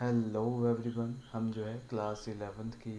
Hello everyone, हम जो है क्लास 11th की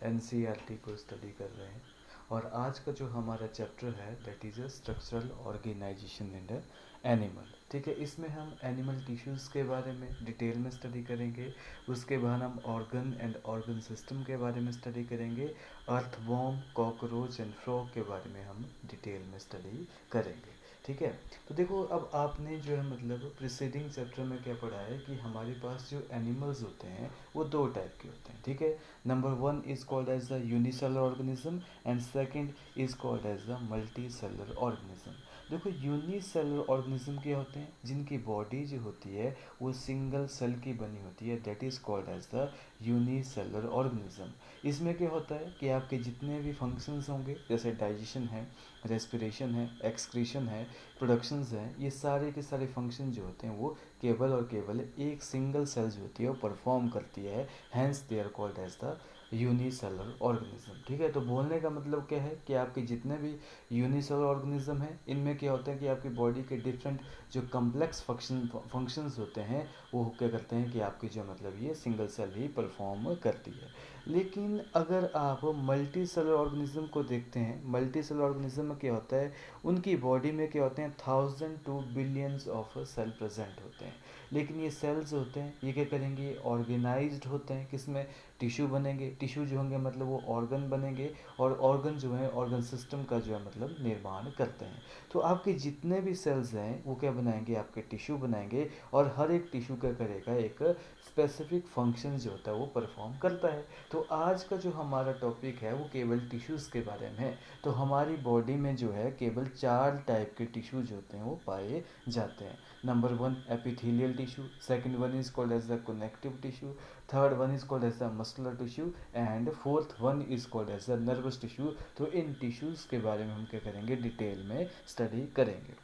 एनसीईआरटी को स्टडी कर रहे हैं। और आज का जो हमारा चैप्टर है that is a structural organisation in the animal. ठीक है, इसमें हम एनिमल टिश्यूज़ के बारे में डिटेल में स्टडी करेंगे। उसके बाद हम ऑर्गन एंड ऑर्गन सिस्टम के बारे में स्टडी करेंगे। अर्थवॉर्म, कॉकरोच एंड फ्रॉग के बारे में हम डिटेल में स्टडी करेंगे। ठीक है, तो देखो अब आपने जो है मतलब प्रिसीडिंग चैप्टर में क्या पढ़ा है कि हमारे पास जो एनिमल्स होते हैं वो दो टाइप के होते हैं। ठीक है, number one is called as the unicellular organism and second is called as the multi cellular organism. देखो यूनिसेलर ऑर्गेनिज्म क्या होते हैं, जिनकी बॉडी जो होती है वो सिंगल सेल की बनी होती है, that is called as the unicellular organism. इसमें क्या होता है कि आपके जितने भी फंक्शंस होंगे जैसे डाइजेशन है, रेस्पिरेशन है, एक्सक्रीशन है, प्रोडक्शंस हैं, ये सारे के सारे फंक्शन जो होते हैं वो केवल और केवल एक सिंगल सेल जो होती है वो परफॉर्म करती है। Hence they are called as the unicellular organism. ठीक है, तो बोलने का मतलब क्या है कि आपके जितने भी यूनिसेलर ऑर्गेनिज्म हैं इनमें क्या होता है कि आपकी बॉडी के डिफरेंट जो कम्प्लेक्स फंक्शंस होते हैं वो क्या करते हैं कि आपकी जो मतलब ये सिंगल सेल ही परफॉर्म करती है। लेकिन अगर आप मल्टी सेलर ऑर्गेनिज्म को देखते हैं, मल्टी सेलर ऑर्गेनिज्म में क्या होता है, उनकी बॉडी में क्या होते हैं 1000 to billions of cell present होते हैं। लेकिन ये सेल्स होते हैं ये क्या करेंगे, ऑर्गेनाइज्ड होते हैं, किसमें, टिश्यू बनेंगे, टिश्यू जो होंगे मतलब वो ऑर्गन बनेंगे, और ऑर्गन जो है ऑर्गन सिस्टम का जो है मतलब निर्माण करते हैं। तो आपके जितने भी सेल्स हैं वो क्या बनाएंगे, आपके टिश्यू बनाएंगे, और हर एक टिश्यू क्या करेगा, एक स्पेसिफिक फंक्शन जो होता है वो परफॉर्म करता है। तो आज का जो हमारा टॉपिक है वो केवल टिश्यूज़ के बारे में है। तो हमारी बॉडी में जो है केवल 4 टाइप के टिश्यूज होते हैं वो पाए जाते हैं। Number one epithelial tissue, second one is called as the connective tissue, third one is called as the muscular tissue and fourth one is called as the nervous tissue. तो इन tissues के बारे में हम क्या करेंगे, डिटेल में study करेंगे।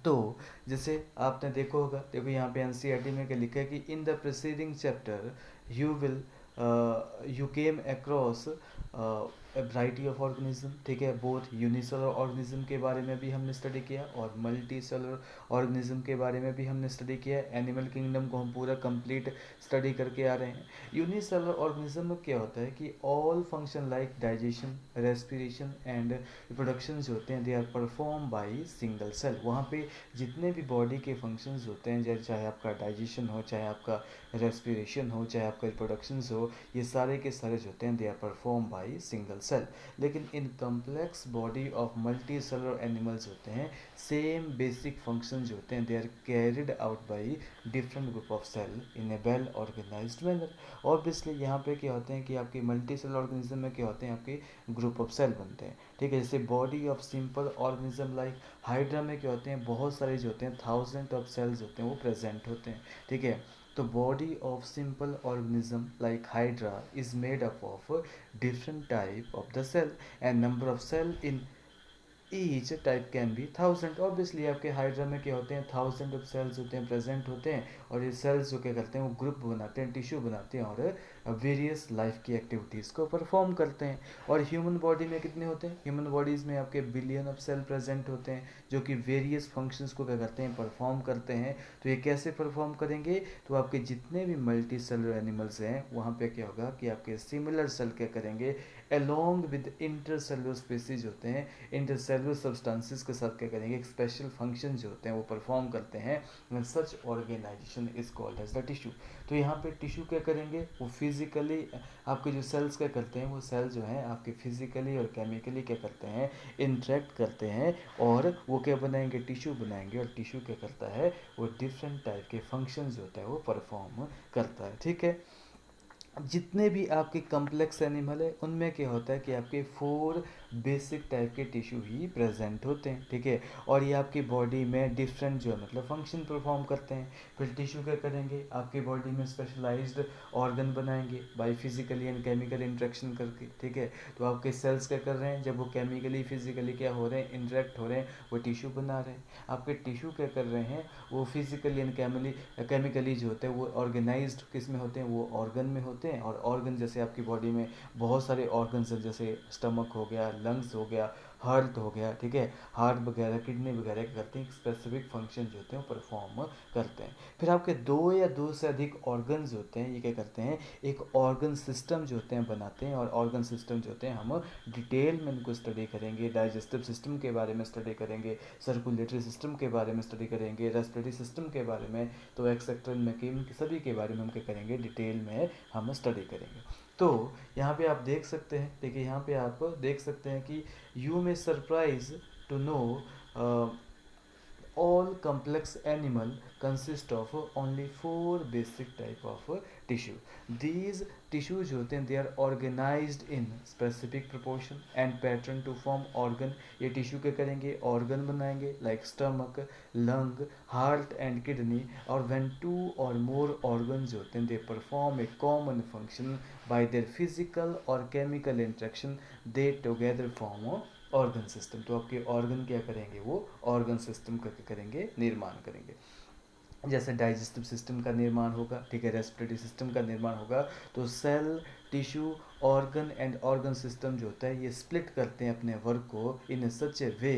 तो जैसे आपने देखा होगा, देखो यहाँ पे एनसीईआरटी में क्या लिखा है कि in the preceding chapter you will you came across variety of organism. ठीक है, बोथ यूनिसेलर ऑर्गेनिज्म के बारे में भी हमने स्टडी किया और मल्टी सेलर ऑर्गेनिज्म के बारे में भी हमने स्टडी किया। एनिमल किंगडम को हम पूरा कंप्लीट स्टडी करके आ रहे हैं। यूनिसेलर ऑर्गेनिज्म में क्या होता है कि all function like digestion, respiration and reproduction जो होते हैं they are perform by single cell. वहाँ पे जितने भी बॉडी के फंक्शंस होते हैं, जैसे चाहे आपका डाइजेशन हो, चाहे आपका रेस्पिरेशन हो, चाहे आपका रिप्रोडक्शंस हो, ये सारे के सारे जो होते हैं they are perform by single cell. लेकिन in complex body of multicellular animals होते हैं, सेम बेसिक फंक्शन जो होते हैं they are carried out by different group of cell in a well organised manner. Obviously यहाँ पे क्या होते हैं कि आपकी मल्टी सेलर ऑर्गेनिज्म में क्या होते हैं, आपके ग्रुप ऑफ सेल बनते हैं। ठीक है, जैसे body of simple organism like hydra में क्या होते हैं, बहुत सारे जो होते हैं 1000 ऑफ सेल्स होते हैं वो प्रेजेंट होते हैं। ठीक है, तो body of simple organism like hydra is made up of different type of the cell and number of cell in each type can be 1000। Obviously आपके हाइड्रा में क्या होते हैं 1000 ऑफ सेल्स होते हैं, प्रेजेंट होते हैं, और ये सेल्स जो क्या करते हैं वो ग्रुप बनाते हैं, टिश्यू बनाते हैं और वेरियस लाइफ की एक्टिविटीज़ को परफॉर्म करते हैं। और ह्यूमन बॉडी में कितने होते हैं, ह्यूमन बॉडीज़ में आपके बिलियन ऑफ सेल प्रेजेंट होते हैं जो कि वेरियस फंक्शंस को क्या करते हैं, परफॉर्म करते हैं। तो ये कैसे परफॉर्म करेंगे, तो आपके जितने भी मल्टी सेलर एनिमल्स हैं वहाँ पे क्या होगा कि आपके सिमिलर सेल क्या करेंगे, अलोंग विद इंटरसेलुलर स्पेसीज होते हैं, इंटरसेलुलर सब्सटेंसेस के साथ क्या करेंगे, एक स्पेशल फंक्शन जो होते हैं वो परफॉर्म करते हैं। Such organisation is called as the tissue. तो यहाँ पे टिश्यू क्या करेंगे, वो फिजिकली आपके जो सेल्स क्या करते हैं, वो सेल जो हैं आपके फिजिकली और केमिकली क्या करते हैं, इंटरेक्ट करते हैं, और वो क्या बनाएंगे, टिश्यू बनाएंगे, और टिश्यू क्या करता है, वो डिफरेंट टाइप के फंक्शन जो होता है वो परफॉर्म करता है। ठीक है, जितने भी आपके कम्प्लेक्स एनिमल है उनमें क्या होता है कि आपके 4 बेसिक टाइप के टिश्यू ही प्रेजेंट होते हैं। ठीक है, और ये आपकी बॉडी में डिफरेंट जो है मतलब फंक्शन परफॉर्म करते हैं। फिर टिश्यू क्या करेंगे, आपकी बॉडी में स्पेशलाइज्ड ऑर्गन बनाएंगे by physically and chemical interaction करके। ठीक है, तो आपके सेल्स क्या कर रहे हैं, जब वो केमिकली फिजिकली क्या हो रहे हैं, इंटरेक्ट हो रहे हैं, वो टिश्यू बना रहे हैं। आपके टिश्यू क्या कर रहे हैं, वो फिजिकली एंड केमिकली जो होते हैं वो ऑर्गेनाइज्ड किस में होते हैं, वो ऑर्गन में होते हैं। और ऑर्गन जैसे आपकी बॉडी में बहुत सारे ऑर्गन्स हैं, जैसे स्टमक हो गया, लंग्स हो गया, हार्ट हो गया, ठीक है, हार्ट वगैरह, किडनी वगैरह क्या करते हैं, स्पेसिफिक फंक्शन जो होते हैं वो परफॉर्म करते हैं। फिर आपके दो या दो से अधिक ऑर्गन्स होते हैं, ये क्या करते हैं, एक ऑर्गन सिस्टम जो होते हैं बनाते हैं। और ऑर्गन सिस्टम जो होते हैं हम डिटेल में इनको स्टडी करेंगे, डाइजेस्टिव सिस्टम के बारे में स्टडी करेंगे, सर्कुलेटरी सिस्टम के बारे में स्टडी करेंगे, रेस्पिरेटरी सिस्टम के बारे में, तो एक्सेट्रा में सभी के बारे में हम क्या करेंगे, डिटेल में हम स्टडी करेंगे। तो यहाँ पे आप देख सकते हैं, देखिए यहाँ पे आप देख सकते हैं कि you may surprise to know all complex animal consist of only four basic type of tissue. These tissues जो होते हैं they are organized in specific proportion and pattern to form organ. ये tissue क्या करेंगे, organ बनाएंगे like stomach, lung, heart and kidney. और when two or more organs जो होते हैं they perform a common function by their physical or chemical interaction, they together form organ system. तो आपके ऑर्गन क्या करेंगे, वो ऑर्गन सिस्टम का क्या करेंगे, निर्माण करेंगे। जैसे डाइजेस्टिव सिस्टम का निर्माण होगा, ठीक है, रेस्पिरेटरी सिस्टम का निर्माण होगा, तो cell, tissue, organ and organ system जो होता है ये स्प्लिट करते हैं अपने वर्क को in such a way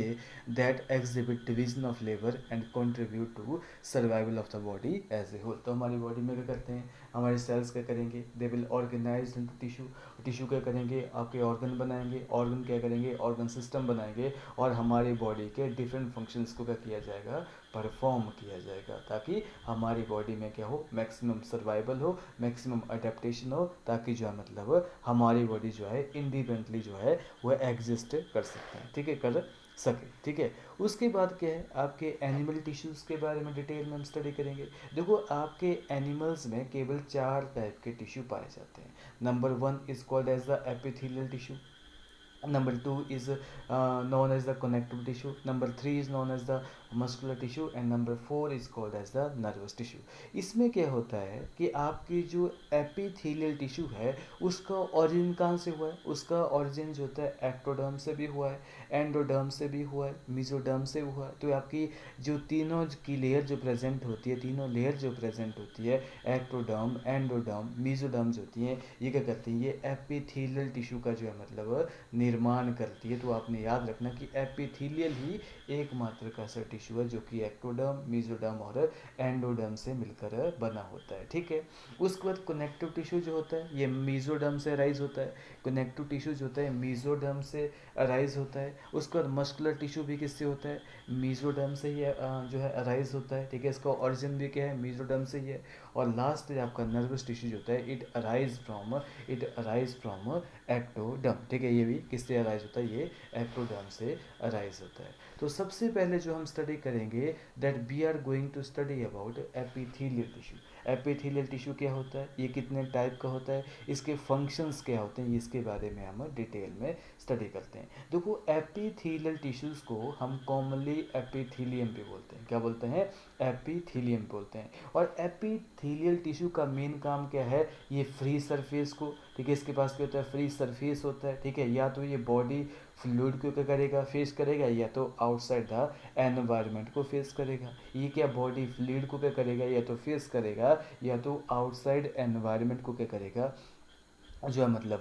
that exhibit division of labour and contribute to survival of the body as a whole. तो हमारी बॉडी में क्या करते हैं, हमारे सेल्स क्या करेंगे, they will organise into tissue, tissue क्या करेंगे, आपके ऑर्गन बनाएंगे, ऑर्गन क्या करेंगे, ऑर्गन सिस्टम बनाएंगे, और हमारी बॉडी के डिफरेंट फंक्शंस को क्या किया जाएगा, परफॉर्म किया जाएगा, ताकि हमारी बॉडी में क्या हो, मैक्सिमम सर्वाइवल हो, मैक्सिमम अडेप्टेशन हो, ताकि जो है मतलब हमारी बॉडी जो है इंडिपेंडेंटली जो है वो एग्जिस्ट कर सकते हैं, ठीक है, कर सके, ठीक है। उसके बाद क्या है, आपके एनिमल टिश्यूज़ के बारे में डिटेल में हम स्टडी करेंगे। देखो आपके एनिमल्स में केवल 4 टाइप के टिश्यू पाए जाते हैं। Number 1 is called as the epithelial tissue, number 2 is known as the connective tissue, number 3 is known as the muscular tissue and number 4 is called as the nervous tissue। इसमें क्या होता है कि आपकी जो एपिथेलियल टिश्यू है उसका origin कहाँ से हुआ है, उसका ओरिजिन जो होता है एक्टोडर्म से भी हुआ है, एंडोडर्म से भी हुआ है, मेसोडर्म से हुआ है। तो आपकी जो तीनों की लेयर जो प्रेजेंट होती है, तीनों लेयर जो प्रेजेंट होती है, एक्टोडर्म, एंडोडर्म, मेसोडर्म जो होती हैं, ये क्या करती हैं, ये एपिथेलियल टिश्यू का जो है मतलब निर्माण करती है। तो आपने याद रखना कि एपिथेलियल ही एकमात्र का ऐसा टिश्यू है जो कि एक्टोडर्म, मेसोडर्म और एंडोडर्म से मिलकर बना होता है, ठीक है। उसके बाद कनेक्टिव टिश्यू जो होता है ये मेसोडर्म से अराइज होता है, कनेक्टिव टिश्यू जो होता है मेसोडर्म से अराइज होता है। उसके बाद मस्कुलर टिश्यू भी किससे होता है, मेसोडर्म से ही जो है अराइज होता है, ठीक है, इसका ओरिजिन भी क्या है, मेसोडर्म से ही है। और लास्ट है आपका नर्वस टिश्यू जो होता है इट अराइज फ्रॉम एक्टोडर्म, ठीक है, ये भी किससे अराइज होता है, ये एक्टोडर्म से अराइज होता है। तो सबसे पहले जो हम स्टडी करेंगे that we are going to study about epithelial tissue. Epithelial tissue क्या होता है, ये कितने टाइप का होता है, इसके फंक्शंस क्या होते हैं, इसके बारे में हम डिटेल में स्टडी करते हैं। देखो एपिथेलियल टिश्यूज़ को हम कॉमनली एपिथेलियम भी बोलते हैं, क्या बोलते हैं, एपिथेलियम बोलते हैं। और एपिथेलियल टिश्यू का मेन काम क्या है, ये फ्री सरफेस को, ठीक है, इसके पास क्या होता है, फ्री सरफेस होता है, ठीक है, या तो ये बॉडी फ्लूइड को क्या करेगा, फेस करेगा, या तो आउटसाइड द एनवायरनमेंट को फेस करेगा। ये क्या बॉडी फ्लूइड को क्या करेगा, या तो फेस करेगा, या तो आउटसाइड एनवायरनमेंट को क्या करेगा, जो है मतलब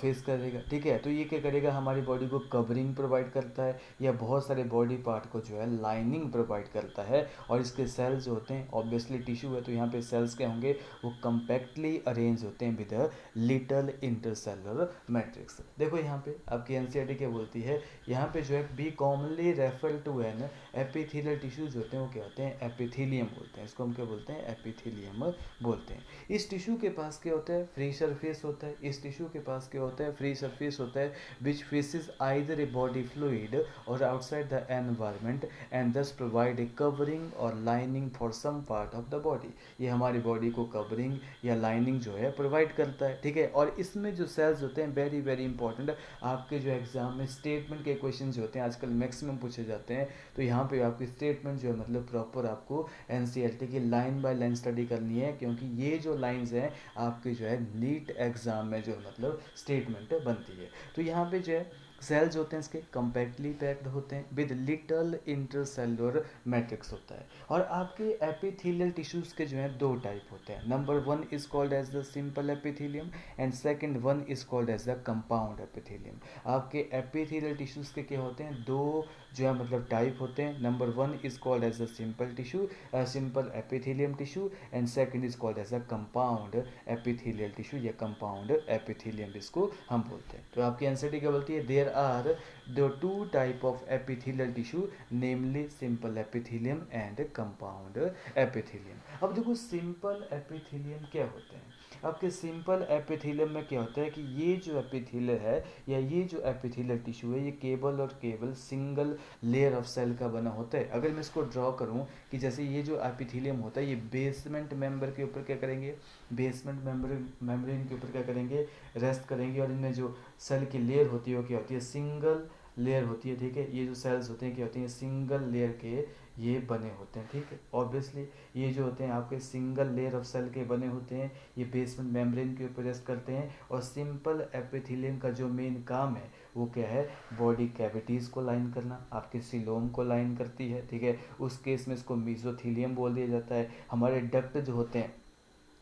फेस करेगा, ठीक है। तो ये क्या करेगा, हमारी बॉडी को कवरिंग प्रोवाइड करता है, या बहुत सारे बॉडी पार्ट को जो है लाइनिंग प्रोवाइड करता है। और इसके सेल्स जो होते हैं, ऑब्वियसली टिश्यू है तो यहाँ पे सेल्स क्या होंगे, वो कम्पैक्टली अरेंज होते हैं with a little intercellular matrix. देखो यहाँ पे आपकी एनसीईआरटी क्या बोलती है, यहाँ पे जो है be commonly refer to an epithelial tissues होते हैं, वो क्या होते हैं, एपिथेलियम बोलते हैं, इसको हम क्या बोलते हैं, एपिथेलियम बोलते हैं। इस टिश्यू के पास क्या होता है, फ्री सरफेस होता है, इस टिश्यू के पास क्या होता है, फ्री सरफेस होता है which faces either a body fluid or outside the environment and thus provide a covering or lining for some part of the body. ये हमारी बॉडी को कवरिंग या लाइनिंग जो है प्रोवाइड करता है, ठीक है। और इसमें जो सेल्स होते हैं वेरी वेरी इंपॉर्टेंट, आपके जो एग्जाम में स्टेटमेंट के क्वेश्चन जो होते हैं आजकल मैक्सिमम पूछे जाते हैं, तो यहाँ पे आपकी स्टेटमेंट जो है मतलब प्रॉपर आपको एनसीईआरटी की लाइन बाय लाइन स्टडी करनी है, क्योंकि ये जो लाइंस हैं आपके जो है नीट एग्जाम में जो मतलब स्टेटमेंट बनती है। तो यहाँ पे जो है सेल्स होते हैं इसके कम्पैक्टली पैक्ड होते हैं विद लिटल इंटरसेलुलर मैट्रिक्स होता है। और आपके एपिथेलियल टिश्यूज के जो हैं दो टाइप होते हैं। Number one is called as the simple epithelium and second one is called as the compound epithelium. आपके एपिथेलियल टिश्यूज के क्या होते हैं, दो जो है मतलब टाइप होते हैं। Number one is called as the simple tissue, simple epithelium tissue, and second is called as a compound epithelial tissue या कंपाउंड एपिथेलियम इसको हम बोलते हैं। तो आपकी एनसीईआरटी क्या बोलती है, there are the two type of epithelial tissue namely simple epithelium and compound epithelium. अब देखो सिंपल एपिथेलियम क्या होते हैं। आपके सिंपल एपिथेलियम में क्या होता है कि ये जो एपिथेलियल है या ये जो एपिथेलियल टिश्यू है ये केवल और केवल सिंगल लेयर ऑफ सेल का बना होता है। अगर मैं इसको ड्रॉ करूं कि जैसे ये जो एपिथेलियम होता है ये बेसमेंट मेंबर के ऊपर क्या करेंगे, बेसमेंट मेम्ब्रेन के ऊपर क्या करेंगे, रेस्ट करेंगे। और इनमें जो सेल की लेयर होती है वो क्या होती है, सिंगल लेयर होती है। ठीक है, ये जो सेल्स होते हैं क्या होती हैं, सिंगल लेयर के ये बने होते हैं। ठीक है, ऑब्वियसली ये जो होते हैं आपके सिंगल लेयर ऑफ सेल के बने होते हैं, ये बेसमेंट मेम्ब्रेन के ऊपर रेस्ट करते हैं। और सिंपल एपिथेलियम का जो मेन काम है वो क्या है, बॉडी कैविटीज़ को लाइन करना, आपके सिलोम को लाइन करती है। ठीक है, उस केस में इसको मेसोथीलियम बोल दिया जाता है। हमारे डक्ट जो होते हैं,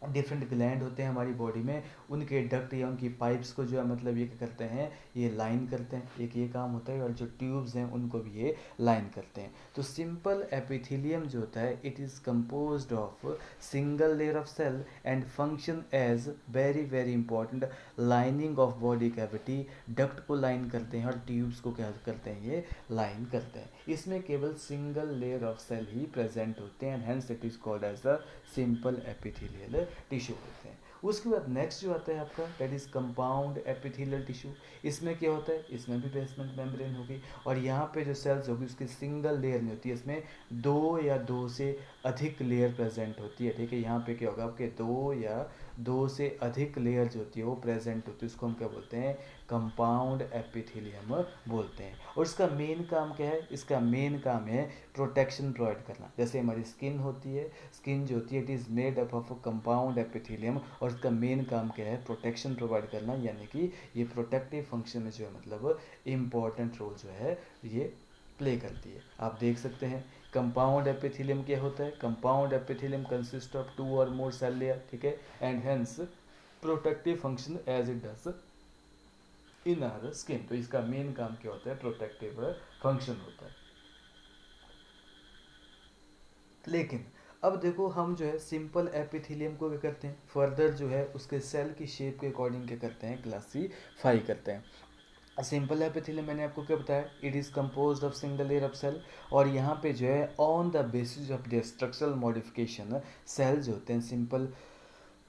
डिफरेंट ग्लैंड होते हैं हमारी बॉडी में, उनके डक्ट या उनकी पाइप्स को जो है मतलब ये क्या करते हैं, ये लाइन करते हैं, एक ये काम होता है। और जो ट्यूब्स हैं उनको भी ये लाइन करते हैं। तो सिंपल एपिथेलियम जो होता है it is composed of single layer of cell and function as very very important lining of body cavity. Duct को लाइन करते हैं और ट्यूब्स को क्या करते हैं, ये लाइन करते हैं। इसमें केवल सिंगल लेयर ऑफ सेल ही प्रेजेंट होते हैं, hence it is called as the simple epithelial tissue होते हैं। उसके बाद नेक्स्ट जो आता है आपका that is compound epithelial tissue. इसमें क्या होता है, इसमें भी बेसमेंट मेम्ब्रेन होगी और यहाँ पे जो सेल्स होगी उसकी सिंगल लेयर नहीं होती है, इसमें दो या दो से अधिक लेयर प्रेजेंट होती है। ठीक है, यहाँ पे क्या होगा आपके दो या दो से अधिक लेयर जो होती है वो प्रेजेंट होती है, उसको हम क्या बोलते हैं, कंपाउंड एपिथेलियम बोलते हैं। और इसका मेन काम क्या है, इसका मेन काम है प्रोटेक्शन प्रोवाइड करना। जैसे हमारी स्किन होती है, स्किन जो होती है it is made up of compound epithelium और इसका मेन काम क्या है, प्रोटेक्शन प्रोवाइड करना, यानी कि ये प्रोटेक्टिव फंक्शन में जो है मतलब इम्पॉर्टेंट रोल जो है ये प्ले करती है। आप देख सकते हैं कंपाउंड एपिथेलियम क्या होता है, compound epithelium consist of two और मोर सेल लेयर। ठीक है, and hence protective function as it does in our skin. तो इसका मेन काम क्या होता है, प्रोटेक्टिव फंक्शन होता है। लेकिन अब देखो हम जो है सिंपल एपिथेलियम को क्या करते हैं, फर्दर जो है उसके सेल की शेप के अकॉर्डिंग क्या करते हैं, क्लासीफाई करते हैं। सिंपल एपिथेलियम मैंने आपको क्या बताया, it is composed of single layer of cell. और यहाँ पे जो है on the basis of the structural modification cell जो होते हैं सिंपल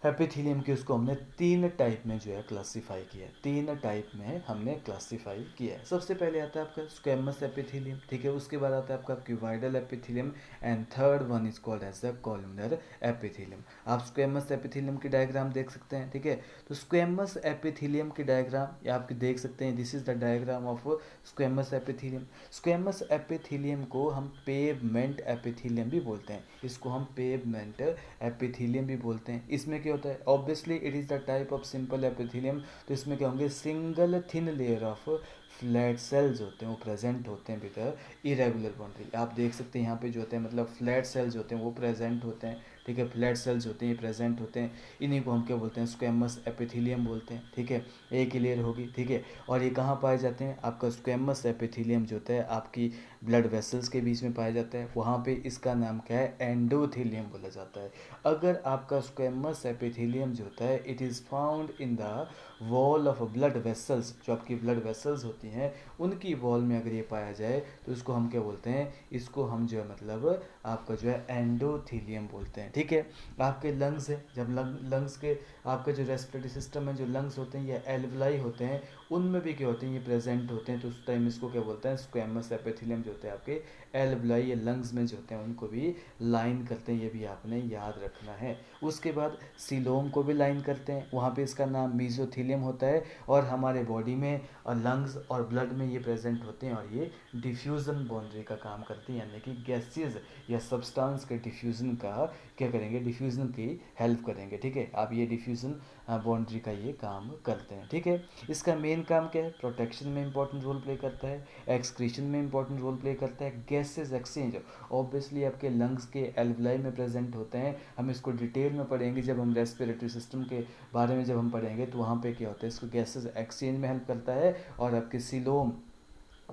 एपिथेलियम के, उसको हमने तीन टाइप में जो है क्लासीफाई किया है, तीन टाइप में हमने क्लासीफाई किया है। सबसे पहले आता है आपका स्क्वेमस एपिथेलियम। ठीक है, उसके बाद आता है आपका cuboidal epithelium and third one is called as the columnar epithelium. आप स्क्वेमस एपिथेलियम की डायग्राम देख सकते हैं। ठीक है, तो स्क्वेमस एपिथेलियम की डायग्राम आप देख सकते हैं, this is the diagram of squamous epithelium. Squamous epithelium को हम पेवमेंट एपिथेलियम भी बोलते हैं, इसको हम पेवमेंट एपिथेलियम भी बोलते हैं। इसमें क्या होता है, obviously it is the type of simple epithelium. तो इसमें क्या होंगे, single thin layer of flat sales होते हैं वो प्रेजेंट होते हैं विद इरेगुलर बाउंड्री। आप देख सकते हैं यहाँ पे जो होते हैं मतलब फ्लैट सेल्स होते हैं वो प्रेजेंट होते हैं। ठीक है, फ्लैट सेल्स होते हैं ये प्रेजेंट होते हैं, इन्हीं को हम क्या बोलते हैं, स्क्वेमस एपिथेलियम बोलते हैं। ठीक है, एक ही लेयर होगी। ठीक है, और ये कहाँ पाए जाते हैं, आपका स्क्वेमस एपिथेलियम जो होता है आपकी ब्लड वेसल्स के बीच में पाया जाता है, वहाँ पे इसका नाम क्या है, एंडोथेलियम बोला जाता है। अगर आपका स्क्वेमस एपिथेलियम जो होता है it is found in the wall of blood vessels, जो आपकी ब्लड वेसल्स होती हैं उनकी वॉल में अगर ये पाया जाए तो इसको हम क्या बोलते हैं, इसको हम जो है मतलब आपका जो है एंडोथेलियम बोलते हैं। ठीक है, आपके लंग्स है, जब लंग्स के आपका जो रेस्पिरेटरी सिस्टम है, जो लंग्स होते हैं या एल्वलाई होते हैं उनमें भी क्या होते हैं, ये प्रेजेंट होते हैं, तो उस टाइम इसको क्या बोलते हैं, स्क्वेमस एपिथेलियम जो होते हैं आपके एल्वुलाई या लंग्स में जो होते हैं उनको भी लाइन करते हैं, ये भी आपने याद रखना है। उसके बाद सीलोम को भी लाइन करते हैं, वहाँ पे इसका नाम मीजोथीलियम होता है, और हमारे बॉडी में लंग्स और ब्लड में ये प्रेजेंट होते हैं और ये डिफ्यूज़न बाउंड्री का काम करते हैं, यानी कि गैसेज या सब्सटेंस के डिफ्यूज़न का क्या करेंगे, डिफ्यूज़न की हेल्प करेंगे। ठीक है, आप ये डिफ्यूज़न बाउंड्री का ये काम करते हैं। ठीक है, इसका मेन काम क्या है, प्रोटेक्शन में इंपॉर्टेंट रोल प्ले करता है, एक्सक्रीशन में इंपॉर्टेंट रोल प्ले करता है, गैसेज एक्सचेंज ऑब्वियसली आपके लंग्स के एल्वुलाई में प्रेजेंट होते हैं। हम इसको डिटेल में पढ़ेंगे जब हम रेस्पिरेटरी सिस्टम के बारे में जब हम पढ़ेंगे, तो वहाँ पे क्या होता है, इसको गैसेज एक्सचेंज में हेल्प करता है, और आपके सीलोम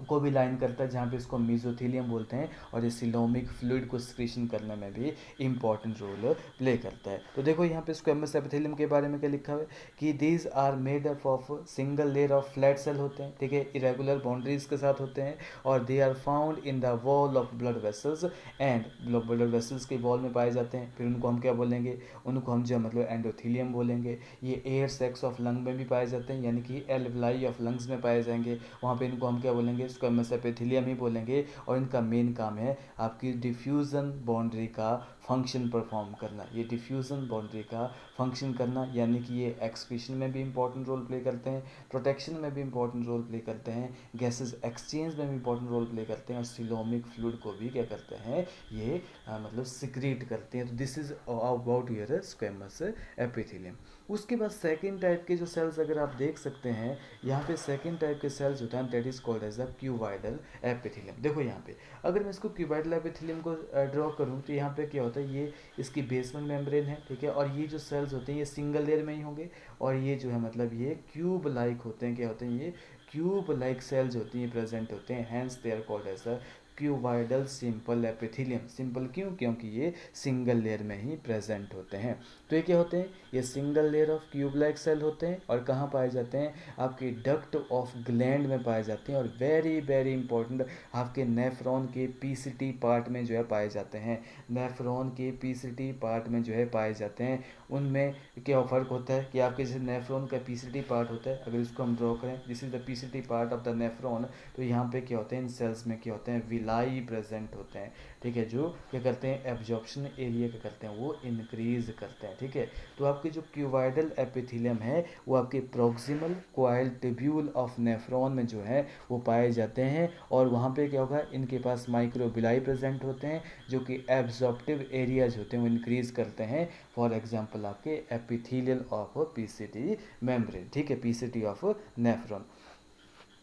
को भी लाइन करता है, जहाँ पे इसको मीजोथीलियम बोलते हैं, और ये सिलोमिक फ्लूइड को सिक्रीशन करने में भी इंपॉर्टेंट रोल प्ले करता है। तो देखो यहाँ पे स्क्वेमस एपिथेलियम के बारे में क्या लिखा हुआ है कि these are made up of single layer of flat cell होते हैं। ठीक है, इरेगुलर बाउंड्रीज के साथ होते हैं, और they are found in the wall of blood vessels, and blood vessels के वॉल में पाए जाते हैं। फिर उनको हम क्या बोलेंगे, उनको हम जो मतलब एंडोथीलियम बोलेंगे। ये एयर सेक्स ऑफ लंग में भी पाए जाते हैं, यानी कि एल्वुलाई ऑफ लंग्स में पाए जाएंगे, वहाँ पे इनको हम क्या बोलेंगे, स्क्वेमस एपिथेलियम ही बोलेंगे। और इनका मेन काम है आपकी डिफ्यूज़न बाउंड्री का फंक्शन परफॉर्म करना, ये डिफ्यूज़न बाउंड्री का फंक्शन करना, यानी कि ये एक्सक्रीशन में भी इंपॉर्टेंट रोल प्ले करते हैं, प्रोटेक्शन में भी इंपॉर्टेंट रोल प्ले करते हैं, गैसेस एक्सचेंज में भी इंपॉर्टेंट रोल प्ले करते हैं, और सिलोमिक फ्लूइड को भी क्या करते हैं, ये मतलब सिक्रीट करते हैं। तो this is about your squamous epithelium. उसके बाद सेकेंड टाइप के जो सेल्स अगर आप देख सकते हैं, यहाँ पे सेकेंड टाइप के सेल्स होता है, that is called as the cuboidal epithelium. देखो यहाँ पे अगर मैं इसको क्यूबाइडल एपिथेलियम को ड्रॉ करूँ, तो यहाँ पे क्या होता है, ये इसकी बेसमेंट मेम्ब्रेन है। ठीक है, और ये जो सेल्स होते हैं ये सिंगल लेयर में ही होंगे, और ये जो है मतलब ये क्यूब लाइक होते हैं, क्या होते हैं, ये क्यूब लाइक सेल्स होती हैं, प्रेजेंट होते हैं, hence they are called as the cuboidal simple epithelium. Simple क्यों, क्योंकि ये सिंगल लेयर में ही प्रेजेंट होते हैं। तो ये क्या होते हैं, ये single layer of cube like cell होते हैं, और कहाँ पाए जाते हैं, आपके डक्ट ऑफ ग्लैंड में पाए जाते हैं, और वेरी वेरी इंपॉर्टेंट आपके नेफ्रॉन के पीसीटी पार्ट में जो है पाए जाते हैं, नेफ्रॉन के पीसीटी पार्ट में जो है पाए जाते हैं। उनमें क्या फ़र्क होता है कि आपके जैसे नेफ्रॉन का पीसीटी पार्ट होता है, अगर इसको हम ड्रॉ करें, this is the PCT part of the nephron, तो यहाँ पे क्या होते हैं, इन सेल्स में क्या होते हैं, विलाई प्रेजेंट होते हैं। ठीक है, जो क्या करते हैं, एब्जॉर्प्शन एरिया क्या करते हैं, वो इंक्रीज करते हैं। ठीक है, तो आपके जो क्यूबाइडल एपिथेलियम है वो आपके proximal coil tubule of nephron में जो है वो पाए जाते हैं, और वहाँ पे क्या होगा, इनके पास माइक्रोबिलाई प्रेजेंट होते हैं, जो कि एब्जॉर्प्टिव एरियाज होते हैं वो इंक्रीज करते हैं। फॉर एग्जांपल आपके एपिथेलियल ऑफ पीसीटी मेम्ब्रेन। ठीक है, पीसीटी ऑफ नेफ्रॉन।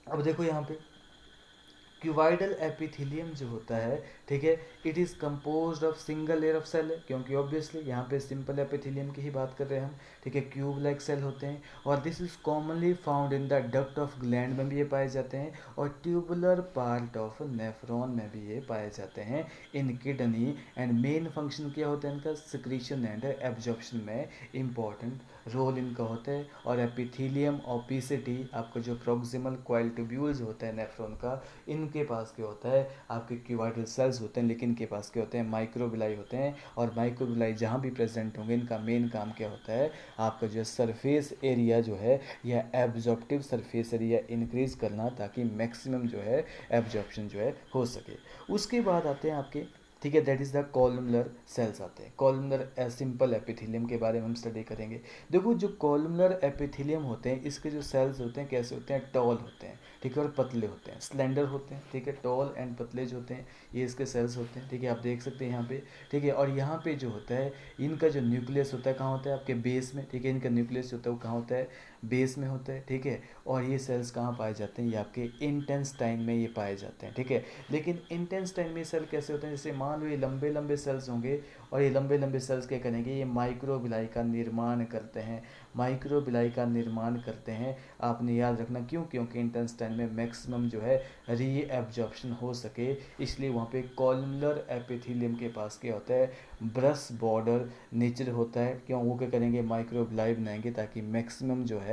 अब देखो यहाँ पे क्यूबाइडल एपिथेलियम जो होता है, ठीक है, it is composed of single layer of cell है, क्योंकि ऑब्वियसली यहाँ पे सिंपल एपिथेलियम की ही बात कर रहे हैं हम। ठीक है, क्यूब लाइक सेल होते हैं, और this is commonly found in the duct of gland में भी ये पाए जाते हैं, और ट्यूबुलर पार्ट ऑफ नेफ्रॉन में भी ये पाए जाते हैं, इन किडनी। एंड मेन फंक्शन क्या होता है इनका, सिक्रीशन एंड एब्जॉर्प्शन में इंपॉर्टेंट रोल इनका होता है। और एपिथेलियम और पीसीटी आपका जो प्रोक्सिमल कॉइल ट्यूब्यूल्स होता है नेफ्रॉन का, इनके पास क्या होता है, आपके क्यूबाइडल सेल्स होते हैं, लेकिन इनके पास क्या होते हैं, माइक्रोबिलाई होते हैं, और माइक्रोबिलाई जहाँ भी प्रेजेंट होंगे इनका मेन काम क्या होता है, आपका जो सरफेस एरिया जो है या एब्जॉर्प्टिव सरफेस एरिया इंक्रीज करना, ताकि मैक्सिमम जो है एब्जॉर्प्शन जो है हो सके। उसके बाद आते हैं आपके, ठीक है, that is the columnar sales आते हैं। कॉलमनर सिंपल एपिथेलियम के बारे में हम स्टडी करेंगे। देखो जो कॉलमनर एपिथेलियम होते हैं, इसके जो सेल्स होते हैं कैसे होते हैं, टॉल होते हैं, ठीक है, और पतले होते हैं, स्लेंडर होते हैं। ठीक है, टॉल एंड पतले जो होते हैं ये इसके सेल्स होते हैं। ठीक है, आप देख सकते हैं यहाँ पे। ठीक है, और यहाँ पे जो होता है इनका जो न्यूक्लियस होता है कहाँ होता है, आपके बेस में। ठीक है, इनका न्यूक्लियस होता है वो कहाँ होता है, बेस में होता है। ठीक है, और ये सेल्स कहाँ पाए जाते हैं, ये आपके इंटेस्टाइन में ये पाए जाते हैं। ठीक है, लेकिन इंटेस्टाइन में सेल कैसे होते हैं, जैसे मान लो ये लंबे लंबे सेल्स होंगे, और ये लंबे लंबे सेल्स क्या करेंगे, ये माइक्रोबिलाई का निर्माण करते हैं, माइक्रोबिलाई का निर्माण करते हैं। आपने याद रखना क्यों, क्योंकि इंटेस्टाइन में मैक्सिमम जो है री एब्जॉर्प्शन हो सके, इसलिए वहाँ पे कॉलमनर एपिथेलियम के पास क्या होता है, ब्रश बॉर्डर नेचर होता है। क्यों, वो क्या करेंगे, माइक्रोबिलाई बनाएंगे, ताकि मैक्सिमम जो है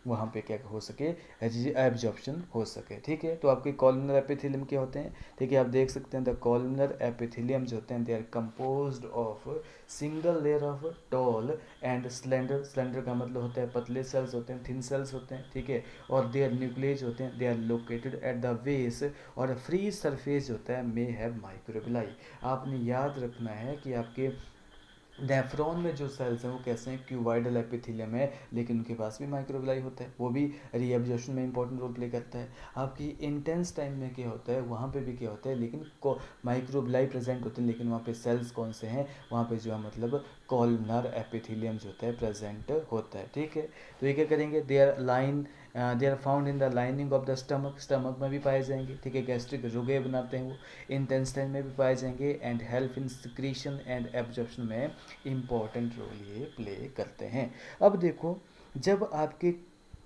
वहाँ पे क्या हो सके, एब्जॉर्प्शन हो सके। ठीक है, तो आपके कॉलमनर एपिथेलियम क्या होते हैं, ठीक है, आप देख सकते हैं द कॉलमनर एपिथेलियम जो होते हैं they are composed of single layer of tall and slender, slender का मतलब होता है पतले सेल्स होते हैं, थिन सेल्स होते हैं, ठीक है, और देयर न्यूक्लियस होते हैं, they are located at the base, और फ्री सरफेस होता है मे हैव माइक्रोबिलाई। आपने याद रखना है कि आपके नेफ्रॉन में जो सेल्स हैं वो कैसे हैं, क्यूबाइडल एपिथेलियम है, लेकिन उनके पास भी माइक्रोबिलाई होता है, वो भी रीएब्जॉर्प्शन में इंपॉर्टेंट रोल प्ले करता है। आपकी इंटेंस टाइम में क्या होता है, वहाँ पे भी क्या होता है, लेकिन माइक्रोबिलाई प्रेजेंट होते हैं, लेकिन वहाँ पे सेल्स कौन से हैं, वहाँ पे जो है मतलब कॉलमनर एपिथेलियम जो होता है प्रेजेंट होता है, ठीक है। तो ये क्या करेंगे, they are found in the lining of the stomach, stomach में भी पाए जाएंगे, ठीक है, गैस्ट्रिक रुगे बनाते हैं वो, इंटेस्टाइन में भी पाए जाएंगे, and help in secretion and absorption में इंपॉर्टेंट रोल ये प्ले करते हैं। अब देखो, जब आपके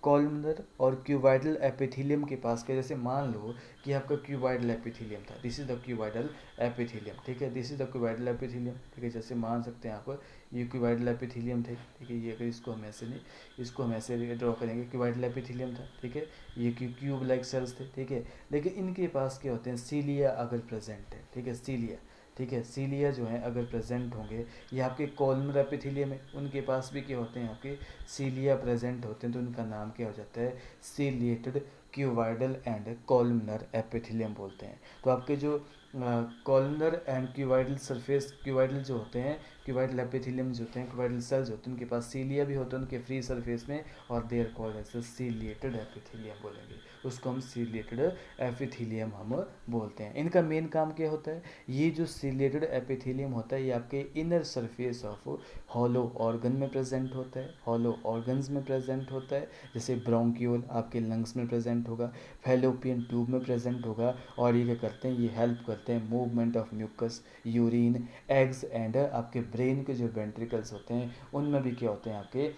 कॉलमनर और क्यूबाइडल एपिथेलियम के पास के, जैसे मान लो कि आपका क्यूबाइडल एपिथेलियम था, this is the cuboidal epithelium, ठीक है, this is the cuboidal epithelium, ठीक है, जैसे मान सकते हैं आप ये क्यूबाइडल एपिथेलियम थे, ठीक है, ये अगर इसको हम ऐसे नहीं, इसको हम ऐसे ड्रॉ करेंगे, क्यूबाइडल एपिथेलियम था, ठीक है, ये क्यूब लाइक सेल्स थे, ठीक है, लेकिन इनके पास क्या होते हैं, सीलिया अगर प्रेजेंट है, ठीक है, सीलिया, ठीक है, सीलिया जो है अगर प्रेजेंट होंगे, ये आपके कॉलमनर एपिथेलियम है, उनके पास भी क्या होते हैं, आपके सीलिया प्रेजेंट होते हैं, तो उनका नाम क्या हो जाता है, ciliated cuboidal and columnar epithelium बोलते हैं। तो आपके जो columnar and cuboidal surface, cuboidal जो होते हैं, क्यूबाइडल एपिथेलियम जो होते हैं, क्यूबाइडल सेल्स होते हैं, उनके पास सीलिया भी होते हैं उनके फ्री सरफेस में, और they're called as ciliated epithelium बोलेंगे, उसको हम सीलिएटेड एपिथेलियम हम बोलते हैं। इनका मेन काम क्या होता है, ये जो सीलिएटेड एपिथेलियम होता है, ये आपके inner surface of hollow organ में प्रेजेंट होता है, हॉलो ऑर्गन्स में प्रेजेंट होता है, जैसे ब्रोंक्यूल आपके लंग्स में प्रेजेंट होगा, फैलोपियन ट्यूब में प्रेजेंट होगा, और ये क्या करते हैं, ये हेल्प करते हैं movement of mucus, urine, eggs and आपके ब्रेन के जो वेंट्रिकल्स होते हैं उनमें भी क्या होते हैं, आपके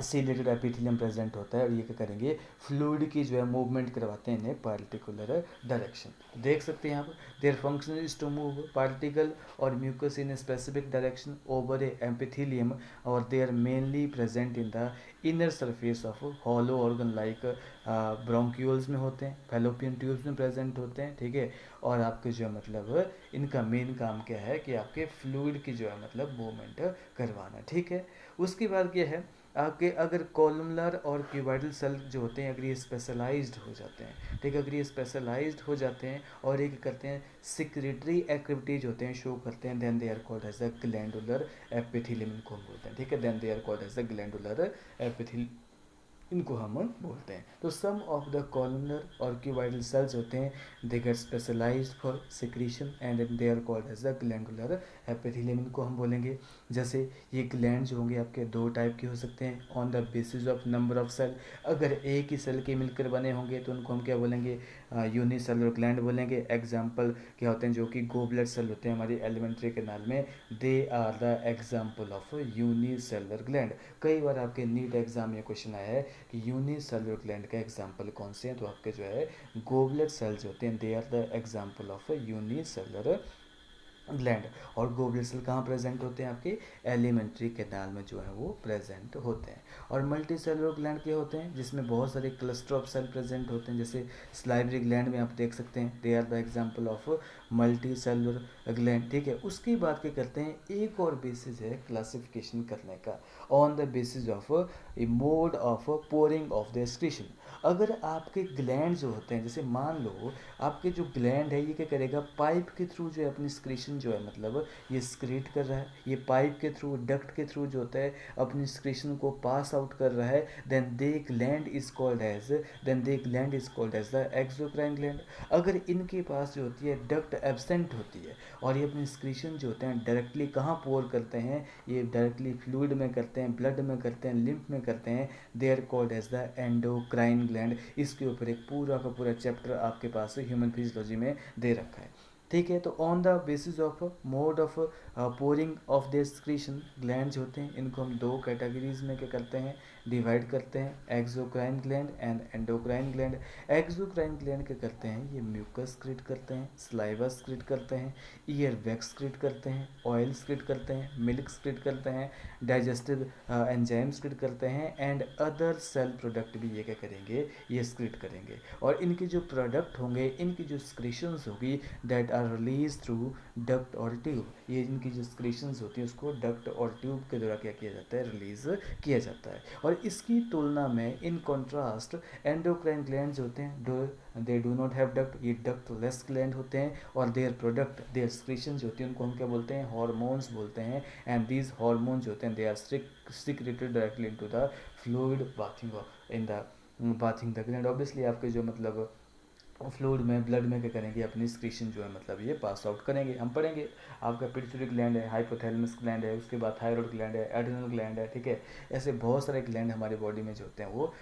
सीलेटेड एपिथेलियम प्रेजेंट होता है, और ये क्या करेंगे, फ्लूइड की जो है मूवमेंट करवाते हैं इन पार्टिकुलर डायरेक्शन। देख सकते हैं आप, their function is to move particle or mucus in specific direction over a epithelium, और they are mainly present in the inner surface of hollow organ like bronchioles में होते हैं, फैलोपियन ट्यूब्स में present होते हैं, ठीक है, और आपके जो मतलब इनका मेन काम क्या है कि आपके फ्लूइड की जो है मतलब मूवमेंट करवाना, ठीक है। उसके बाद क्या है, आपके अगर कॉलमनर और क्यूबाइडल सेल जो होते हैं, अगर ये स्पेशलाइज्ड हो जाते हैं, ठीक है, अगर ये स्पेशलाइज्ड हो जाते हैं और ये करते हैं सिक्रेटरी एक्टिविटीज होते हैं, शो करते हैं, then they are called as the glandular epithelium, इनको हम बोलते हैं, ठीक है, then they are called as the glandular epithelium, इनको हम बोलते हैं। तो सम ऑफ द कॉलमनर और क्यूबाइडल सेल्स होते हैं, they get specialised for secretion and they are called as the glandular epithelium, इनको हम बोलेंगे। जैसे ये ग्लैंड जो होंगे आपके दो टाइप के हो सकते हैं, on the basis of number of cell, अगर एक ही सेल के मिलकर बने होंगे तो उनको हम क्या बोलेंगे, यूनिसेलुलर ग्लैंड बोलेंगे। एग्जाम्पल क्या होते हैं, जो कि गोबलेट सेल होते हैं हमारी एलिमेंट्री कैनाल में, they are the example of unicellular gland. कई बार आपके नीट एग्जाम में क्वेश्चन आया है कि यूनिसेलुलर ग्लैंड का एग्जाम्पल कौन से हैं, तो आपके जो है गोबलेट सेल्स होते हैं, they are the example of unicellular gland. और गोबलेट सेल कहाँ प्रेजेंट होते हैं, आपके एलिमेंट्री कैनाल में जो है वो प्रेजेंट होते हैं। और मल्टी सेलुलर ग्लैंड के होते हैं जिसमें बहुत सारे क्लस्टर ऑफ सेल प्रेजेंट होते हैं, जैसे स्लाइवरी ग्लैंड में आप देख सकते हैं, they are the example of multicellular gland, ठीक है। उसके बाद क्या करते हैं, एक और बेसिस है क्लासिफिकेशन करने का, on the basis of A mode of pouring of the excretion. अगर आपके ग्लैंड जो होते हैं, जैसे मान लो आपके जो ग्लैंड है ये क्या करेगा, पाइप के थ्रू जो है अपनी स्क्रीशन जो है मतलब ये स्क्रीट कर रहा है, ये पाइप के थ्रू, डक्ट के थ्रू जो होता है अपनी स्क्रीशन को पास आउट कर रहा है, then the gland is called as the exocrine gland. अगर इनके पास जो होती है डक्ट एब्सेंट होती है और ये अपनी स्क्रीशन जो होते हैं डायरेक्टली कहाँ पोर करते हैं, ये डायरेक्टली फ्लूइड में करते हैं, ब्लड में करते हैं, लिम्फ में करते हैं, they are called as the endocrine gland. इसके ऊपर एक पूरा का पूरा चैप्टर आपके पास ह्यूमन फिजियोलॉजी में दे रखा है, ठीक है। तो on the basis of mode of pouring of the excretion, glands होते हैं इनको हम दो कैटेगरीज में क्या करते हैं, डिवाइड करते हैं, exocrine gland and endocrine gland. Exocrine gland क्या करते हैं, ये म्यूकस स्क्रीट करते हैं, स्लाइवा स्क्रीट करते हैं, ईयर वैक्स स्क्रीट करते हैं, ऑयल स्क्रीट करते हैं, मिल्क स्क्रीट करते हैं, डाइजेस्टिव एंजाइम स्क्रीट करते हैं, एंड अदर सेल प्रोडक्ट भी ये क्या करेंगे, ये स्क्रीट करेंगे। और इनके जो प्रोडक्ट होंगे, इनकी जो स्क्रीशंस होगी, that are release through duct और ट्यूब। ये इनकी जो सिक्रीशंस होती है उसको डक्ट और ट्यूब के द्वारा क्या किया जाता है, रिलीज किया जाता है। और इसकी तुलना में इन कॉन्ट्रास्ट एंडोक्राइन ग्लैंड्स होते हैं, they do not have duct, ये डक्ट लेस ग्लैंड होते हैं, और देयर प्रोडक्ट देयर सिक्रीशंस होती हैं उनको हम क्या बोलते हैं, हार्मोन्स बोलते हैं। एंड दीज हार्मोन्स होते हैं they are secreted directly into the fluid bathing in the bathing the gland. Obviously आपके जो मतलब फ्लूइड में ब्लड में क्या करेंगे, अपनी स्क्रीशन जो है मतलब ये पास आउट करेंगे। हम पढ़ेंगे आपका पिट्यूटरी ग्लैंड है, हाइपोथैलेमस ग्लैंड है, उसके बाद थायराइड ग्लैंड है, एड्रिनल ग्लैंड है, ठीक है। ऐसे बहुत सारे ग्लैंड हमारे बॉडी में जो होते हैं वो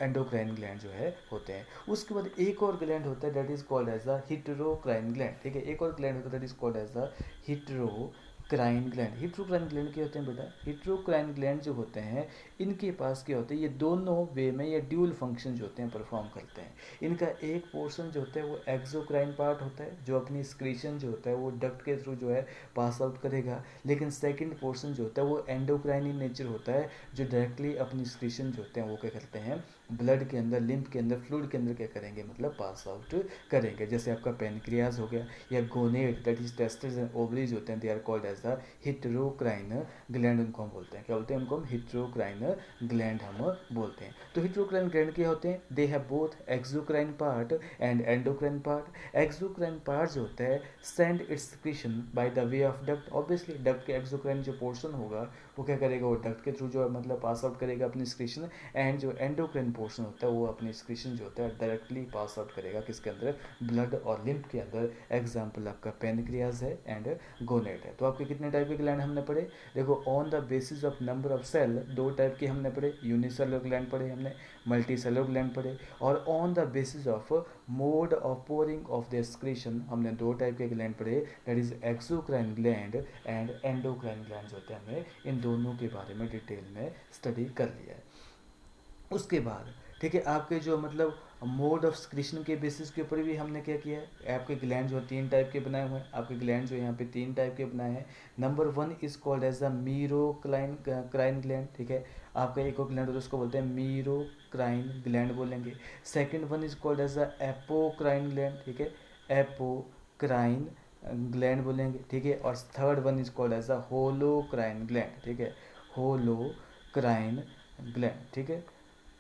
एंडोक्राइन ग्लैंड जो है होते हैं। उसके बाद एक और ग्लैंड होता है that is called as the heterocrine gland, ठीक है। एक और ग्लैंड होता है that is called as the heterocrine gland. Heterocrine gland क्या होते हैं बेटा, हिटेरोक्राइन ग्लैंड जो होते हैं इनके पास क्या होता है, ये दोनों वे में ये ड्यूल फंक्शन जो होते हैं परफॉर्म करते हैं। इनका एक पोर्शन जो होता है वो एक्सोक्राइन पार्ट होता है जो अपनी स्क्रीशन जो होता है वो डक्ट के थ्रू जो है पास आउट करेगा, लेकिन सेकंड पोर्शन जो होता है वो एंडोक्राइन इन नेचर होता है जो डायरेक्टली अपनी स्क्रीशन जो होते हैं वो क्या करते हैं, ब्लड के अंदर, लिम्फ के अंदर, फ्लूइड के अंदर क्या करेंगे, मतलब पास आउट करेंगे। जैसे आपका पेनक्रियाज हो गया या gonad that is testis and ovaries होते हैं, they are called as the heterocrine gland, उनको हम बोलते हैं, क्या बोलते हैं, उनको हम हिटेरोक्राइन ग्लैंड हम बोलते हैं। तो हिटेरोक्राइन ग्लैंड क्या होते हैं, they have both exocrine part and endocrine part. Exocrine part जो होता है send it's secretion by the way of duct. Obviously duct के एक्सोक्राइन जो पोर्शन होगा वो क्या करेगा, वो डक्ट के थ्रू जो है मतलब पास आउट करेगा अपनी सिक्रीशन, एंड जो एंडोक्राइन पोर्शन होता है वो अपनी सिक्रीशन जो होता है डायरेक्टली पास आउट करेगा किसके अंदर, ब्लड और लिम्फ के अंदर। एग्जाम्पल आपका पेनक्रियाज है एंड गोनेट है। तो आपके कितने टाइप के ग्लैंड हमने पढ़े, देखो on the basis of number of cell दो टाइप के हमने पढ़े, यूनिसेलुलर ग्लैंड पढ़े हमने, मल्टी सेलुलर ग्लैंड पढ़े, और on the basis of mode of pouring of the excretion हमने दो टाइप के ग्लैंड पढ़े, that is exocrine gland and endocrine gland होते हैं। हमने इन दोनों के बारे में डिटेल में स्टडी कर लिया है। उसके बाद ठीक है आपके जो मतलब मोड ऑफ सिक्रीशन के बेसिस के ऊपर भी हमने क्या किया है, आपके ग्लैंड जो तीन टाइप के बनाए हुए हैं, आपके ग्लैंड जो यहाँ पे तीन टाइप के बनाए हैं। Number one is called as the merocrine gland, ठीक है। आपका एक और ग्लैंड होता है उसको बोलते हैं मीरोक्राइन ग्लैंड बोलेंगे। Second one is called as the apocrine gland, ठीक है, एपोक्राइन ग्लैंड बोलेंगे, ठीक है। और third one is called as the holocrine gland, ठीक है, होलोक्राइन ग्लैंड, ठीक है।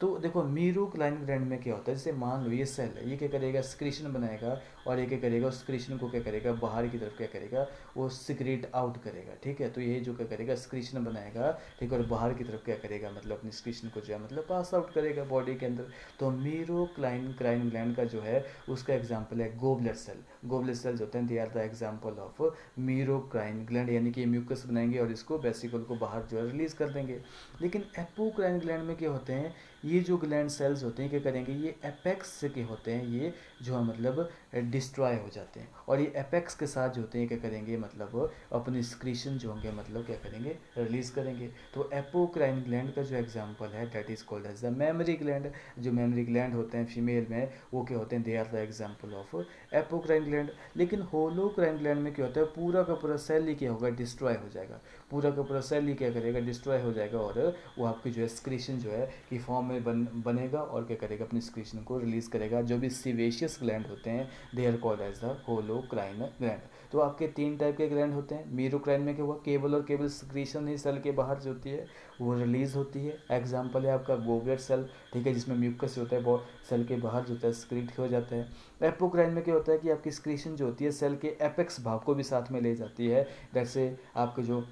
तो देखो मीरोक्राइन ग्लैंड में क्या होता है, जैसे मान लो ये सेल है, ये क्या करेगा, सिक्रीशन बनाएगा, और ये क्या करेगा, उस सिक्रीशन को क्या करेगा, बाहर की तरफ क्या करेगा, वो सिक्रेट आउट करेगा, ठीक है। तो ये जो क्या करेगा, सिक्रीशन बनाएगा, ठीक है, और बाहर की तरफ क्या करेगा, मतलब अपनी सिक्रीशन को जो है मतलब पास आउट करेगा बॉडी के अंदर। तो मीरोक्राइन ग्लैंड का जो है उसका एग्जाम्पल है गोबलेट सेल। गोबलेट सेल्स होते हैं, they are the example of merocrine gland, यानी कि म्यूकस बनाएंगे और इसको वेसिकल को बाहर जो है रिलीज कर देंगे। लेकिन एपोक्राइन ग्लैंड में क्या होते हैं, ये जो ग्लैंड सेल्स होते हैं क्या करेंगे, ये एपेक्स के होते हैं, ये जो है मतलब डिस्ट्रॉय हो जाते हैं, और ये एपेक्स के साथ जो होते हैं क्या करेंगे, मतलब अपनी सिक्रीशन जो होंगे मतलब क्या करेंगे, रिलीज करेंगे। तो एपोक्राइन ग्लैंड का जो एग्जांपल है that is called as the mammary gland. जो मेमरी ग्लैंड होते हैं फीमेल में वो क्या होते हैं, they are the example of apocrine gland. लेकिन होलोक्राइन ग्लैंड में क्या होता है, पूरा का पूरा सेल ही क्या होगा, डिस्ट्रॉय हो जाएगा, पूरा का पूरा सेल ही क्या करेगा, डिस्ट्रॉय हो जाएगा, और वो आपकी जो है सिक्रीशन जो है कि फॉर्म में बनेगा और क्या करेगा, अपनी सिक्रीशन को रिलीज करेगा। जो भी सीवेशियस ग्लैंड होते हैं they are called as the holocrine gland. तो आपके तीन टाइप के ग्लैंड होते हैं। मीरोक्राइन में क्या हुआ, केवल और केवल सिक्रीशन ही सेल के बाहर जो होती है वो रिलीज होती है। एग्जाम्पल है आपका गोबलेट सेल, ठीक है, जिसमें म्यूकस होता है वो सेल के बाहर जो होता है सिक्रीट हो जाता है। एपोक्राइन में क्या होता है कि आपकी सिक्रीशन जो होती है सेल के एपेक्स भाग को भी साथ में ले जाती है। जैसे आपके जो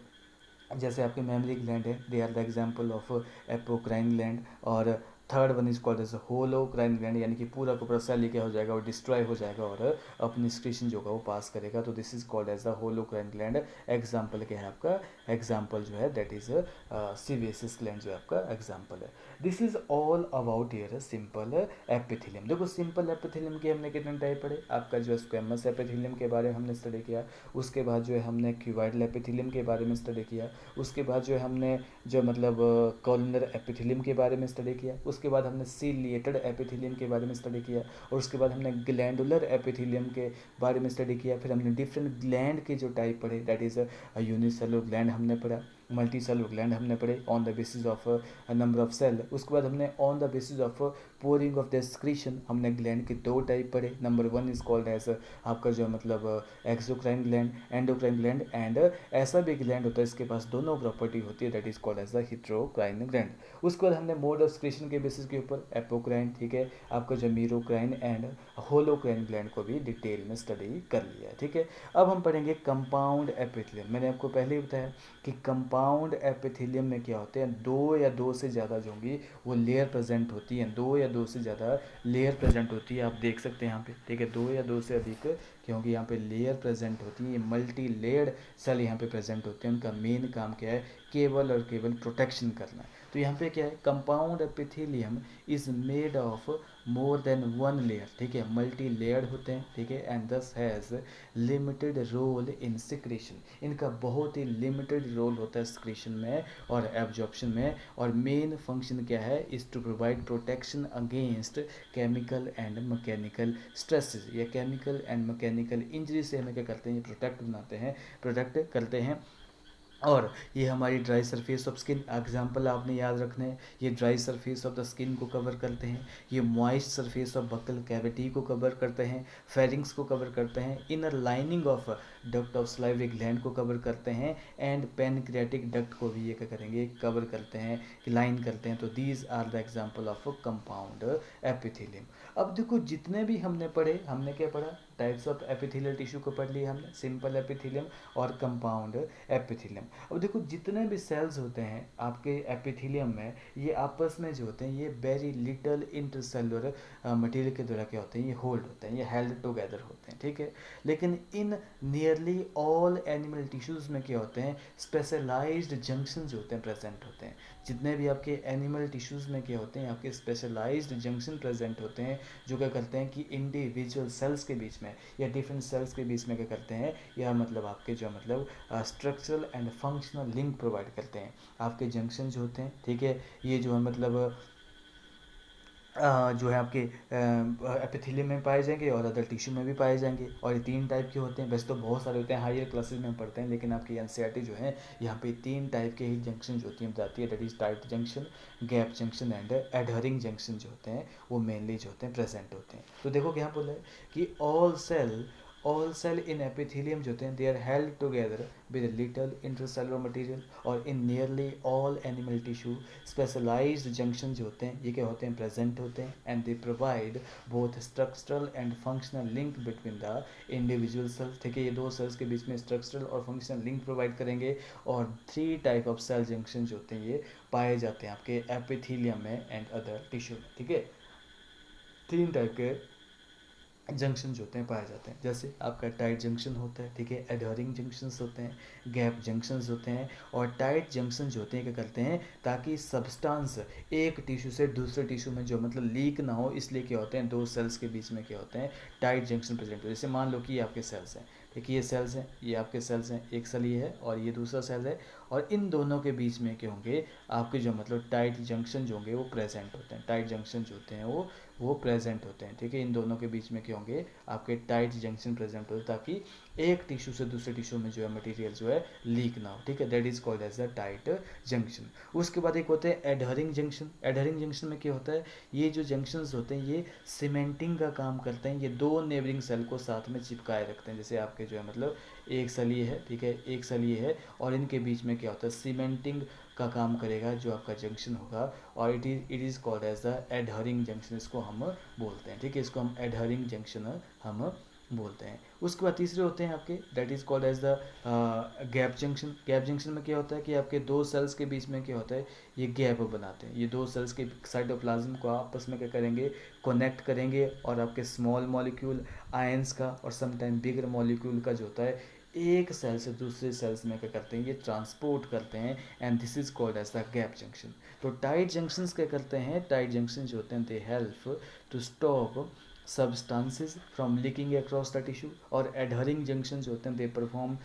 जैसे आपके मेमरी ग्लैंड है, they are the example of apocrine gland. और third one is called as holocrine gland, यानी कि पूरा का पूरा सेल क्या हो जाएगा, वो डिस्ट्रॉय हो जाएगा और अपनी सिक्रीशन जो होगा वो पास करेगा। तो this is called as the holocrine gland. Example क्या है आपका, एग्जाम्पल जो है दैट इज सीवेसियस ग्लैंड जो आपका एग्जाम्पल है। This is all about your simple epithelium. देखो सिंपल एपिथेलियम के हमने कितने टाइप पढ़े, आपका जो है स्क्वेमस एपिथेलियम के बारे में हमने स्टडी किया, उसके बाद जो है हमने क्यूबाइडल एपिथेलियम के बारे में स्टडी किया, उसके बाद जो है हमने जो मतलब कॉलनर एपिथेलियम के बारे में स्टडी किया, उसके बाद हमने सीलिएटेड एपिथेलियम के बारे में स्टडी किया, और उसके बाद हमने ग्लैंडुलर एपिथेलियम के बारे में स्टडी किया। फिर हमने डिफरेंट ग्लैंड के जो टाइप पढ़े, दैट इज यूनिसेलुलर ग्लैंड हमने पढ़ा, मल्टी सेलुलर ग्लैंड हमने पढ़े on the basis of number of cell. उसके बाद हमने on the basis of pouring of the excretion हमने ग्लैंड के 2 टाइप पढ़े। नंबर 1 इज कॉल्ड एज आपका जो मतलब exocrine gland, endocrine gland, and ऐसा भी ग्लैंड होता है इसके पास दोनों प्रॉपर्टी होती है, that is called as the heterocrine gland. उसके बाद हमने मोड ऑफ एक्सक्रीशन के बेसिस के ऊपर एपोक्राइन, ठीक है, आपका जो मीरोक्राइन एंड होलोक्राइन ग्लैंड को भी डिटेल में स्टडी कर लिया है, ठीक है। अब हम पढ़ेंगे कंपाउंड एपिथेलियम। मैंने आपको पहले ही बताया कि कंपाउंड एपिथेलियम में क्या होते हैं, 2 या 2 से ज़्यादा जो होंगी वो लेयर प्रेजेंट होती हैं, 2 या 2 से ज़्यादा लेयर प्रेजेंट होती है, आप देख सकते हैं यहाँ पे, ठीक है, 2 या 2 से अधिक क्योंकि यहाँ पे लेयर प्रेजेंट होती है, मल्टी लेयर्ड सेल यहाँ पे प्रेजेंट होते हैं। उनका मेन काम क्या है, केवल और केवल प्रोटेक्शन करना। तो यहाँ पे क्या है, compound epithelium is made of more than 1 layer, ठीक है, मल्टी लेयर्ड होते हैं, ठीक है, and this has limited role in secretion. इनका बहुत ही लिमिटेड रोल होता है सिक्रेशन में और एब्जॉर्प्शन में, और मेन फंक्शन क्या है, is to provide protection against chemical and mechanical stresses या केमिकल एंड मैकेनिकल इंजरी से हमें क्या करते हैं, प्रोटेक्ट करते हैं। और ये हमारी dry surface of skin, example आपने याद रखना है, ये dry surface of the skin को कवर करते हैं, ये moist surface of buccal cavity को कवर करते हैं, फेरिंग्स को कवर करते हैं, inner lining of duct of salivary gland को कवर करते हैं, एंड पेनक्रियाटिक डक्ट को भी ये क्या करेंगे, कवर करते हैं, लाइन करते हैं। तो these are the example of compound epithelium. अब देखो जितने भी हमने पढ़े, हमने क्या पढ़ा, टाइप्स ऑफ एपिथेलियल टिश्यू को पढ़ लिया हमने, सिंपल एपिथेलियम और कंपाउंड एपिथेलियम। अब देखो जितने भी सेल्स होते हैं आपके एपिथेलियम में, ये आपस में जो होते हैं ये वेरी लिटल इंटरसेलुलर मटेरियल के द्वारा क्या होते हैं, ये होल्ड होते हैं, ये हेल्ड टुगेदर होते हैं, ठीक है। लेकिन इन नियरली ऑल एनिमल टिश्यूज़ में क्या होते हैं, स्पेशलाइज्ड जंक्शन जो होते हैं प्रेजेंट होते हैं। जितने भी आपके एनिमल टिश्यूज़ में क्या होते हैं, आपके स्पेशलाइज्ड जंक्शन प्रेजेंट होते हैं, जो क्या करते हैं कि इंडिविजुअल सेल्स के बीच में या डिफरेंट सेल्स के बीच में क्या करते हैं, या मतलब आपके जो मतलब structural and functional link provide करते हैं। आपके जंक्शन जो होते हैं, ठीक है, ये जो है मतलब जो है आपके एपिथेलियम में पाए जाएंगे और अदर टिश्यू में भी पाए जाएंगे। और ये 3 टाइप के होते हैं, वैसे तो बहुत सारे होते हैं, हायर क्लासेस में पढ़ते हैं, लेकिन आपकी एनसीईआरटी जो है यहाँ पे 3 टाइप के ही जंक्शन जो होती है बताती है, that is tight junction, gap junction and adhering junction जो होते हैं वो मेनली जो होते हैं प्रेजेंट होते हैं। तो देखो क्या बोला है कि ऑल सेल इन एपिथेलियम जो होते हैं they are held together with little intercellular material, और in nearly all animal tissue specialised junction जो होते हैं ये क्या होते हैं, प्रेजेंट होते हैं, and they provide both structural and functional link between the individual cells, ठीक है, ये 2 सेल्स के बीच में स्ट्रक्चरल और फंक्शनल लिंक प्रोवाइड करेंगे। और 3 टाइप ऑफ सेल जंक्शन जो होते हैं ये पाए जाते हैं आपके एपिथेलियम में एंड अदर टिश्यू में, ठीक है। 3 टाइप के जंक्शन जो होते हैं पाए जाते हैं, जैसे आपका टाइट जंक्शन होता है, ठीक है, एडहरिंग जंक्शंस होते हैं, गैप जंक्शंस होते हैं। और टाइट जंक्शन जो होते हैं क्या करते हैं, ताकि सब्सटेंस एक टिश्यू से दूसरे टिश्यू में जो मतलब लीक ना हो, इसलिए क्या होते हैं 2 सेल्स के बीच में क्या होते हैं टाइट जंक्शन प्रेजेंट होते हैं। जैसे मान लो कि ये आपके सेल्स हैं, ठीक है, ये सेल्स हैं, ये आपके सेल्स हैं, एक सेल ये है और ये दूसरा सेल है, और इन दोनों के बीच में क्या होंगे आपके जो मतलब टाइट जंक्शन जो होंगे वो प्रेजेंट होते हैं, टाइट जंक्शन जो होते हैं वो प्रेजेंट होते हैं, ठीक है। इन दोनों के बीच में क्या होंगे आपके टाइट जंक्शन प्रेजेंट होते हैं, ताकि एक टिश्यू से दूसरे टिश्यू में जो है मटेरियल जो है लीक ना हो, ठीक है, that is called as the tight junction. उसके बाद एक होते हैं एडहरिंग जंक्शन। एडहरिंग जंक्शन में क्या होता है, ये जो जंक्शंस होते हैं ये सीमेंटिंग का काम करते हैं, ये 2 नेबरिंग सेल को साथ में चिपकाए रखते हैं। जैसे आपके जो है मतलब एक सेल ये है, ठीक है, एक सेल ये है, और इनके बीच में क्या होता है सीमेंटिंग का काम करेगा जो आपका जंक्शन होगा, और it is called as the adhering junction, इसको हम बोलते हैं, ठीक है, इसको हम एडहरिंग जंक्शन हम बोलते हैं। उसके बाद तीसरे होते हैं आपके that is called as the gap junction. Gap junction में क्या होता है कि आपके 2 सेल्स के बीच में क्या होता है, ये गैप बनाते हैं, ये 2 सेल्स के साइटोप्लाज्म को आपस में क्या करेंगे, कनेक्ट करेंगे, और आपके स्मॉल मॉलिक्यूल आयंस का और समटाइम बिगर मॉलिक्यूल का जो होता है एक सेल से दूसरे सेल्स में क्या करते हैं, ये ट्रांसपोर्ट करते हैं, and this is called as the gap junction. तो टाइट जंक्शंस क्या करते हैं, टाइट जंक्शन जो होते हैं they help to stop substances from leaking across the tissue, और adhering junctions होते हैं, they perform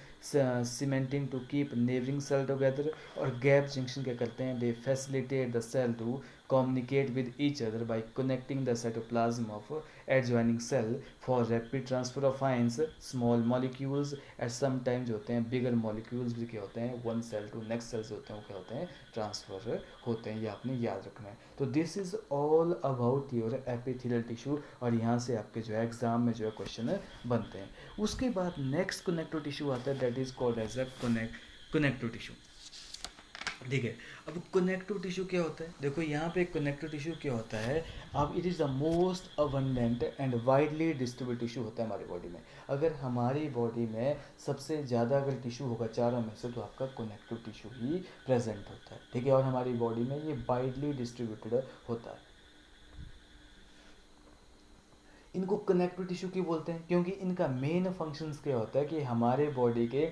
cementing to keep neighboring cell together, और gap junction क्या करते हैं, they facilitate the cell to communicate with each other by connecting the cytoplasm of adjoining cell for rapid transfer of ions, small molecules and sometimes होते हैं bigger molecules भी क्या होते हैं, one cell to next cells होते हैं, वो क्या होते हैं, ट्रांसफ़र होते हैं, ये आपने याद रखना है। तो this is all about your epithelial tissue, और यहाँ से आपके जो है एग्जाम में जो है क्वेश्चन बनते हैं। उसके बाद नेक्स्ट कनेक्टिव टिश्यू आता है, that is called as a connective tissue. ठीक है, अब कनेक्टिव टिश्यू क्या होता है, देखो यहाँ पे कनेक्टिव टिश्यू क्या होता है, अब it is the most abundant and widely distributed tissue होता है हमारी बॉडी में। अगर हमारी बॉडी में सबसे ज़्यादा अगर टिश्यू होगा चारों में से, तो आपका कनेक्टिव टिश्यू ही प्रेजेंट होता है। ठीक है, और हमारी बॉडी में ये वाइडली डिस्ट्रीब्यूटेड होता है। इनको कनेक्टिव टिश्यू क्यों बोलते हैं, क्योंकि इनका मेन फंक्शंस क्या होता है कि हमारे बॉडी के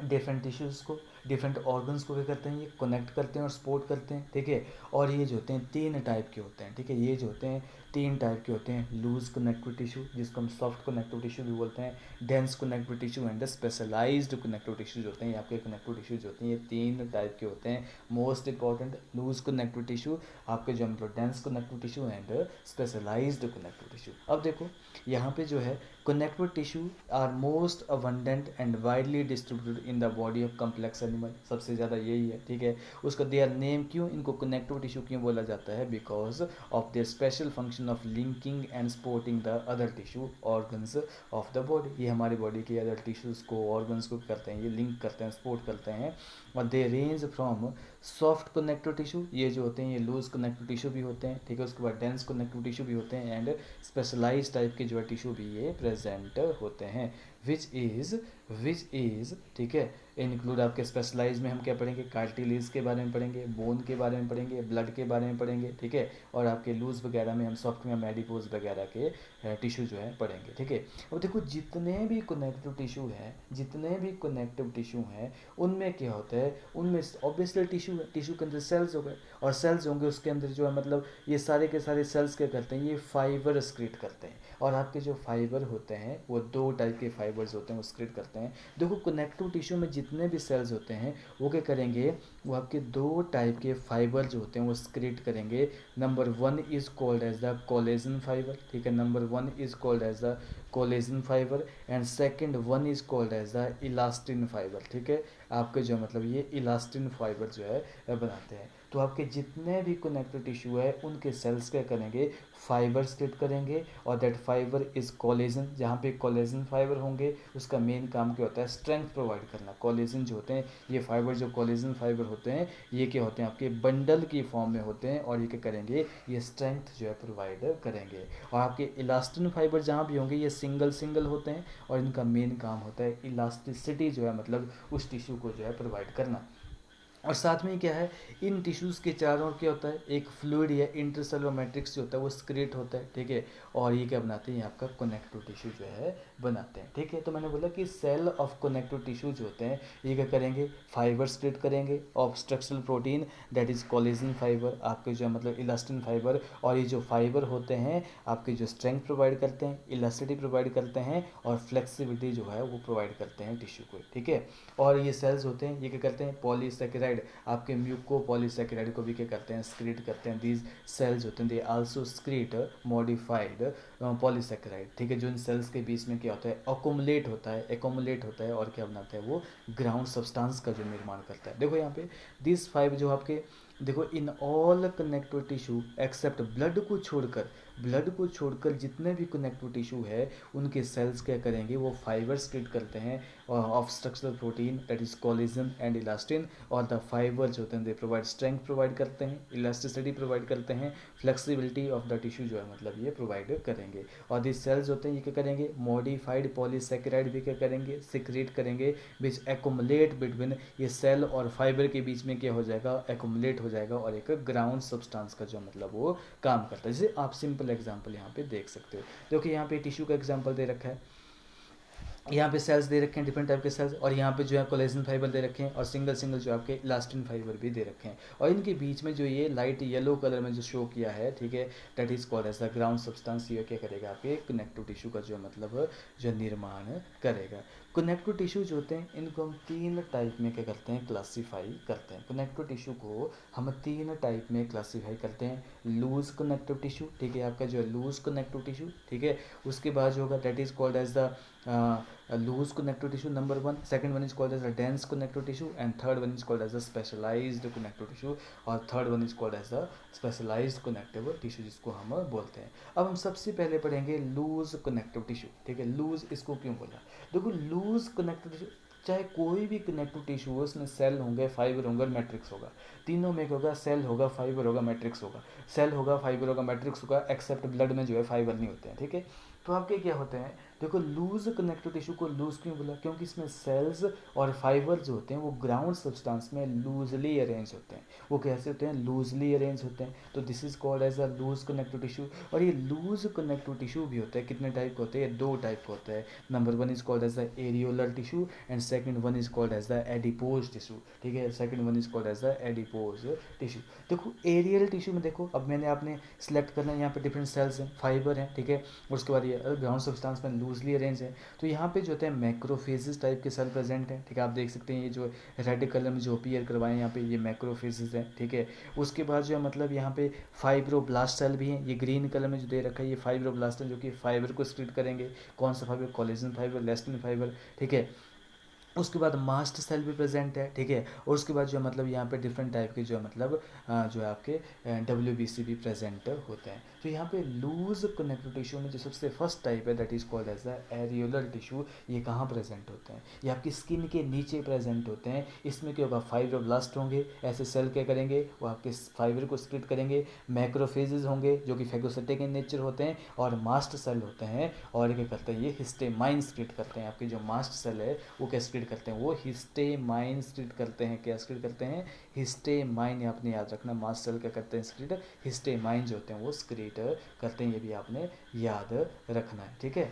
डिफरेंट टिश्यूज़ को, डिफरेंट ऑर्गन्स को क्या करते हैं, ये कनेक्ट करते हैं और सपोर्ट करते हैं। ठीक है, और ये जो होते हैं तीन टाइप के होते हैं। ठीक है, ये जो होते हैं तीन टाइप के होते हैं, लूज कनेक्टिव टिश्यू जिसको हम सॉफ्ट कनेक्टिव टिश्यू भी बोलते हैं, dense connective tissue and specialised connective tissue जो होते हैं, आपके कनेक्टिव टिश्यूज होते हैं ये तीन टाइप के होते हैं। Most important loose connective tissue, आपके जो मतलब dense connective tissue and specialised connective tissue. अब देखो यहाँ पे जो है connective tissue are most abundant and widely distributed in the body of complex animal, सबसे ज़्यादा यही है। ठीक है, उसका देयर नेम क्यों, इनको कनेक्टिव टिश्यू क्यों बोला जाता है, because of their special function of linking and supporting the other tissue organs of the body. ये हमारी बॉडी के अदर टिश्यूज़ को, ऑर्गन्स को करते हैं, ये लिंक करते हैं, सपोर्ट करते हैं। और they range from soft connective tissue, ये जो होते हैं ये लूज कनेक्टिव टिश्यू भी होते हैं। ठीक है, उसके बाद डेंस कनेक्टिव टिश्यू भी होते हैं एंड स्पेशलाइज टाइप के जो है टिश्यू भी ये प्रेजेंट होते हैं, विच इज़ ठीक है, इंक्लूड आपके स्पेशलाइज में हम क्या पढ़ेंगे, कार्टिलेज के बारे में पढ़ेंगे, बोन के बारे में पढ़ेंगे, ब्लड के बारे में पढ़ेंगे। ठीक है, और आपके लूज वगैरह में हम सॉफ्ट में मेडिपोज वगैरह के टिश्यू जो है पढ़ेंगे। ठीक है, अब देखो जितने भी कनेक्टिव टिश्यू हैं उनमें क्या होता है, उनमें ऑब्वियसली टिश्यू के अंदर सेल्स हो गए, और सेल्स होंगे उसके अंदर जो है मतलब ये सारे के सारे सेल्स क्या करते हैं, ये फाइबर स्क्रीट करते हैं। और आपके जो फाइबर होते हैं वो दो टाइप के फाइबर्स होते हैं, वो स्क्रीट करते हैं। देखो कनेक्टिव टिश्यू में जितने भी सेल्स होते हैं वो क्या करेंगे, वो आपके दो टाइप के फाइबर जो होते हैं वो स्क्रीट करेंगे। Number one is called as the collagen fibre. ठीक है, number one is called as the collagen fibre and second one is called as the elastin fibre. ठीक है, आपके जो मतलब ये इलास्टिन फाइबर जो है बनाते हैं। तो आपके जितने भी कनेक्टिव टिश्यू है उनके सेल्स क्या करेंगे, फाइबर स्प्लिट करेंगे, और दैट फाइबर इज कोलेजन। जहाँ पे कोलेजन फाइबर होंगे उसका मेन काम क्या होता है, स्ट्रेंथ प्रोवाइड करना। कोलेजन जो होते हैं ये फाइबर, जो कोलेजन फाइबर होते हैं ये क्या होते हैं, आपके बंडल की फॉर्म में होते हैं, और ये क्या करेंगे, ये स्ट्रेंथ जो है प्रोवाइड करेंगे। और आपके इलास्टिन फाइबर जहाँ भी होंगे ये सिंगल होते हैं, और इनका मेन काम होता है इलास्टिसिटी जो है मतलब उस टिश्यू को जो है प्रोवाइड करना। और साथ में क्या है, इन टिश्यूज़ के चारों ओर क्या होता है, एक फ्लूइड या इंटरसेलुलर मैट्रिक्स जो होता है वो स्क्रीट होता है। ठीक है, और ये क्या बनाते हैं, आपका कनेक्टिव टिश्यू जो है बनाते हैं। ठीक है, तो मैंने बोला कि सेल ऑफ कनेक्टिव टिश्यू जो होते हैं ये क्या करेंगे, फाइबर स्प्लिट करेंगे of structural protein that is collagen fibre, आपके जो मतलब इलास्टिन फाइबर। और ये जो फाइबर होते हैं आपके जो स्ट्रेंथ प्रोवाइड करते हैं, इलास्टिसिटी प्रोवाइड करते हैं, और फ्लेक्सिबिलिटी जो है वो प्रोवाइड करते हैं टिश्यू को। ठीक है, और ये सेल्स होते हैं ये क्या करते हैं, पॉलीसेकेराइड, आपके म्यूको पॉलीसेकेराइड को भी क्या करते हैं, स्क्रीट करते हैं। दीज सेल्स होते हैं दे आल्सो स्क्रीट मॉडिफाइड पॉलीसेकेराइड। ठीक है, जो इन सेल्स के बीच में क्या होता है, अकोमुलेट होता है और क्या बनाता है, वो ग्राउंड सब्सटेंस का जो निर्माण करता है। देखो यहाँ पे दिस फाइव जो आपके देखो in all connective tissue except blood को छोड़कर जितने भी कनेक्टिव टिश्यू है उनके सेल्स क्या करेंगे, वो फाइबर स्प्लिट करते हैं of structural protein that is collagen and elastin. और द फाइबर जो होते हैं दे प्रोवाइड स्ट्रेंथ प्रोवाइड करते हैं, इलास्टिसिटी प्रोवाइड करते हैं, फ्लेक्सिबिलिटी ऑफ द टिश्यू जो है मतलब ये प्रोवाइड करेंगे। और दिस सेल्स होते हैं ये क्या करेंगे, मॉडिफाइड पॉलीसेकेराइड भी क्या करेंगे, सिक्रेट करेंगे, विच एकोमुलेट बिटवीन, ये सेल और फाइबर के बीच में क्या हो जाएगा, एकोमुलेट हो जाएगा, और एक ग्राउंड सब्सटेंस का जो मतलब वो काम करता है। जैसे आप सिंपल एग्जांपल यहाँ पे देख सकते हो, देखिए यहाँ पे टिश्यू का एग्जांपल दे रखा है, यहाँ पे सेल्स दे रखे हैं, डिफरेंट टाइप के सेल्स, और यहाँ पे जो है कोलेजन फाइबर दे रखे हैं, और सिंगल सिंगल जो आपके इलास्टिन फाइबर भी दे रखे हैं। और इनके बीच में जो ये लाइट येलो कलर में जो शो किया है, ठीक है, that is called as the ground substance. ये क्या करेगा, आपके कनेक्टिव टिश्यू का जो मतलब जो निर्माण करेगा। कनेक्टिव टिश्यू जो होते हैं इनको हम 3 टाइप में क्या करते हैं, क्लासीफाई करते हैं। कनेक्टिव टिश्यू को हम 3 टाइप में क्लासीफाई करते हैं। लूज कनेक्टिव टिश्यू, ठीक है, आपका जो है लूज कनेक्टिव टिश्यू, ठीक है। उसके बाद जो होगा that is called as the loose connective tissue number 1, second one is called as a dense connective tissue, and third one is called as a specialized connective tissue, और third one is called as a specialized connective tissue जिसको हम बोलते हैं। अब हम सबसे पहले पढ़ेंगे लूज कनेक्टिव टिश्यू, ठीक है। लूज इसको क्यों बोला, देखो लूज कनेक्टिव टिश्यू चाहे कोई भी कनेक्टिव टिश्यू हो, उसमें सेल होंगे, फाइबर होंगे, मैट्रिक्स होगा। तीनों में क्या होगा, सेल होगा, फाइबर होगा, मैट्रिक्स होगा। सेल होगा, फाइबर होगा, मैट्रिक्स होगा, एक्सेप्ट ब्लड में जो है फाइबर नहीं होते हैं, ठीक है। तो आपके क्या होते हैं, देखो लूज कनेक्टिव टिश्यू को लूज क्यों बोला, क्योंकि इसमें सेल्स और फाइबर जो होते हैं वो ग्राउंड सब्सटेंस में लूजली अरेंज होते हैं। वो कैसे होते हैं, लूजली अरेंज होते हैं। तो this is called as a loose connective tissue. और ये लूज कनेक्टिव टिश्यू भी होता है, कितने टाइप का होते हैं, 2 टाइप का होता है। Number 1 is called as the areolar tissue, and second one is called as the adipose tissue, ठीक है। Second one is called as the adipose tissue. देखो एरियल टिश्यू में देखो, अब मैंने आपने सेलेक्ट करना है, यहाँ पे डिफरेंट सेल्स हैं, फाइबर हैं, ठीक है। और उसके बाद ये ग्राउंड सब्सटेंस में लूजली अरेंज है। तो यहाँ पे जो होते हैं मैक्रोफेजेस टाइप के सेल प्रेजेंट हैं, ठीक है। आप देख सकते हैं ये जो रेड कलर में जो अपीयर करवाए हैं यहाँ पे, ये मैक्रोफेजेस हैं, ठीक है। उसके बाद जो है मतलब यहाँ पे फाइब्रोब्लास्ट सेल भी हैं, ये ग्रीन कलर में जो दे रखा है ये फाइब्रोब्लास्ट है, जो कि फाइबर को एक्सक्रीट करेंगे। कौन सा fibre, collagen fibre, elastin fibre, ठीक है। उसके बाद मास्ट सेल भी प्रेजेंट है, ठीक है। और उसके बाद जो है मतलब यहाँ पे डिफरेंट टाइप के जो है मतलब जो है आपके WBC भी प्रेजेंट होते हैं। तो यहाँ पे लूज कनेक्टिव टिश्यू में जो सबसे फर्स्ट टाइप है that is called as the areolar tissue. ये कहाँ प्रेजेंट होते हैं, ये आपकी स्किन के नीचे प्रेजेंट होते हैं। इसमें क्या होगा, फाइब्रोब्लास्ट होंगे, ऐसे सेल क्या करेंगे, वो आपके फाइबर को स्प्लिट करेंगे। मैक्रोफेजेस होंगे जो कि फेगोसिटिक इन नेचर होते हैं, और मास्ट सेल होते हैं, और क्या करते हैं, ये हिस्टेमाइन स्प्लिट करते हैं। आपके जो मास्ट सेल है वो क्या स्प्लिट करते हैं, वो हिस्टेमाइन स्प्लिट करते हैं। क्या स्प्लिट करते हैं, हिस्टेमाइन, आपने याद रखना, मास्ट सेल क्या करते हैं, स्प्लिट, हिस्टेमाइन जो होते हैं वो स्प्लिट करते हैं, ये भी आपने याद रखना है, ठीक है।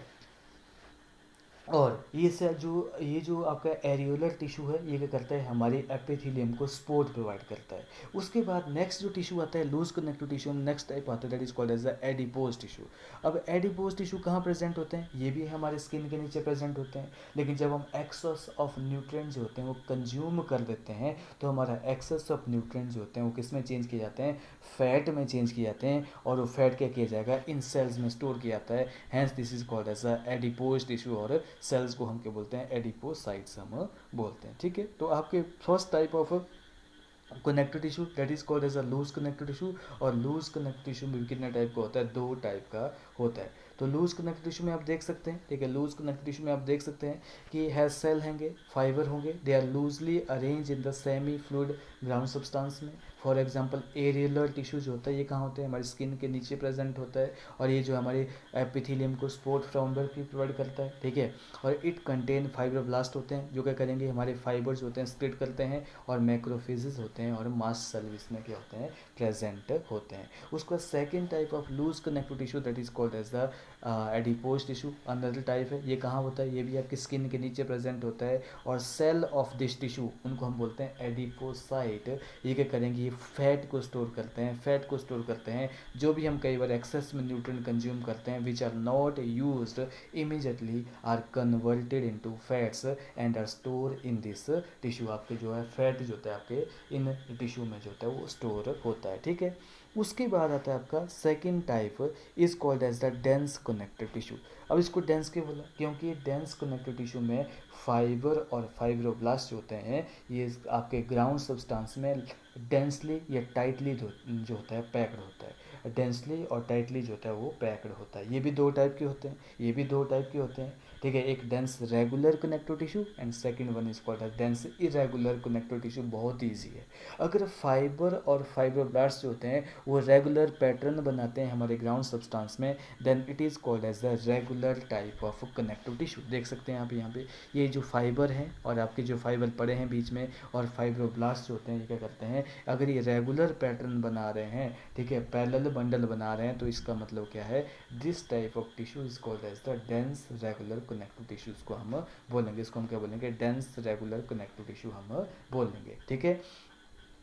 और ये जो आपका एरियोलर टिश्यू है ये क्या करता है, हमारे एपिथेलियम को सपोर्ट प्रोवाइड करता है। उसके बाद नेक्स्ट जो टिश्यू आता है loose connective tissue, next type आता है that is called as the adipose tissue. अब एडिपोज टिश्यू कहाँ प्रेजेंट होते हैं, ये भी हमारे स्किन के नीचे प्रेजेंट होते हैं। लेकिन जब हम एक्सेस ऑफ न्यूट्रिएंट्स होते हैं वो कंज्यूम कर देते हैं, तो हमारा एक्सेस ऑफ न्यूट्रिएंट्स होते हैं वो किस में चेंज किए जाते हैं, फैट में चेंज किए जाते हैं। और वो फैट क्या किया जाएगा, इन सेल्स में स्टोर किया जाता है। Hence this is called as the adipose tissue, और सेल्स को हम क्या बोलते हैं, एडिपोसाइट्स हम बोलते हैं, ठीक है। तो आपके first type of connective tissue that is called as a loose connective tissue. और लूज कनेक्टिव टिश्यू में भी कितने टाइप का होता है, 2 टाइप का होता है। तो लूज कनेक्टिव टिश्यू में आप देख सकते हैं, ठीक है, लूज कनेक्टिव टिश्यू में आप देख सकते हैं कि हैज सेल होंगे, फाइबर होंगे, they are loosely arrange in the semi fluid ground substance में। फॉर एग्जांपल एरियलर टिश्यू जो होता है ये कहाँ होते हैं, हमारी स्किन के नीचे प्रेजेंट होता है। और ये जो हमारे एपिथेलियम को सपोर्ट फ्राउंडर भी प्रोवाइड करता है, ठीक है। और इट कंटेन फाइब्रोब्लास्ट होते हैं जो क्या करेंगे, हमारे फाइबर्स होते हैं स्प्लिट करते हैं। और मैक्रोफेजेस होते हैं, और मास्ट सेल इसमें क्या होते हैं, प्रेजेंट होते हैं। उसका second type of loose connective tissue that is called as the adipose tissue, another type है। ये कहाँ होता है, ये भी आपकी स्किन के नीचे प्रेजेंट होता है। और सेल ऑफ दिस टिश्यू उनको हम बोलते हैं एडिपोसाइट। ये क्या करेंगे, ये फैट को स्टोर करते हैं, फैट को स्टोर करते हैं। जो भी हम कई बार एक्सेस में न्यूट्रिएंट कंज्यूम करते हैं which are not used immediately are converted into fats and are store in this tissue. आपके जो है फैट जो होता है आपके इन टिश्यू में जो होता है वो स्टोर होता है, ठीक है। उसके बाद आता है आपका second type is called as the dense connective tissue. अब इसको डेंस क्यों बोला, क्योंकि डेंस कनेक्टिव टिश्यू में फाइबर और फाइब्रोब्लास्ट जो होते हैं ये आपके ग्राउंड सब्सटेंस में डेंसली या टाइटली जो होता है पैक्ड होता है। डेंसली और टाइटली जो होता है वो पैक्ड होता है। ये भी 2 टाइप के होते हैं, ये भी 2 टाइप के होते हैं, ठीक है। एक dense regular connective tissue and second one is called dense irregular connective tissue. बहुत ईजी है। अगर फाइबर और फाइब्रोब्लास्ट जो होते हैं वो रेगुलर पैटर्न बनाते हैं हमारे ग्राउंड सब्सटेंस में, then it is called as the regular type of connective tissue. देख सकते हैं आप यहाँ पे ये जो फाइबर हैं और आपके जो फाइबर पड़े हैं बीच में, और फाइब्रोब्लास्ट जो होते हैं ये क्या करते हैं, हैं, अगर ये रेगुलर पैटर्न बना रहे हैं, ठीक है, पैरेलल बंडल बना रहे हैं, तो इसका मतलब क्या है, this type of tissue is called as the dense regular connective tissue, इसको हम बोलेंगे, इसको हम क्या बोलेंगे, डेंस रेगुलर कनेक्टिव टिश्यू हम बोलेंगे, ठीक है।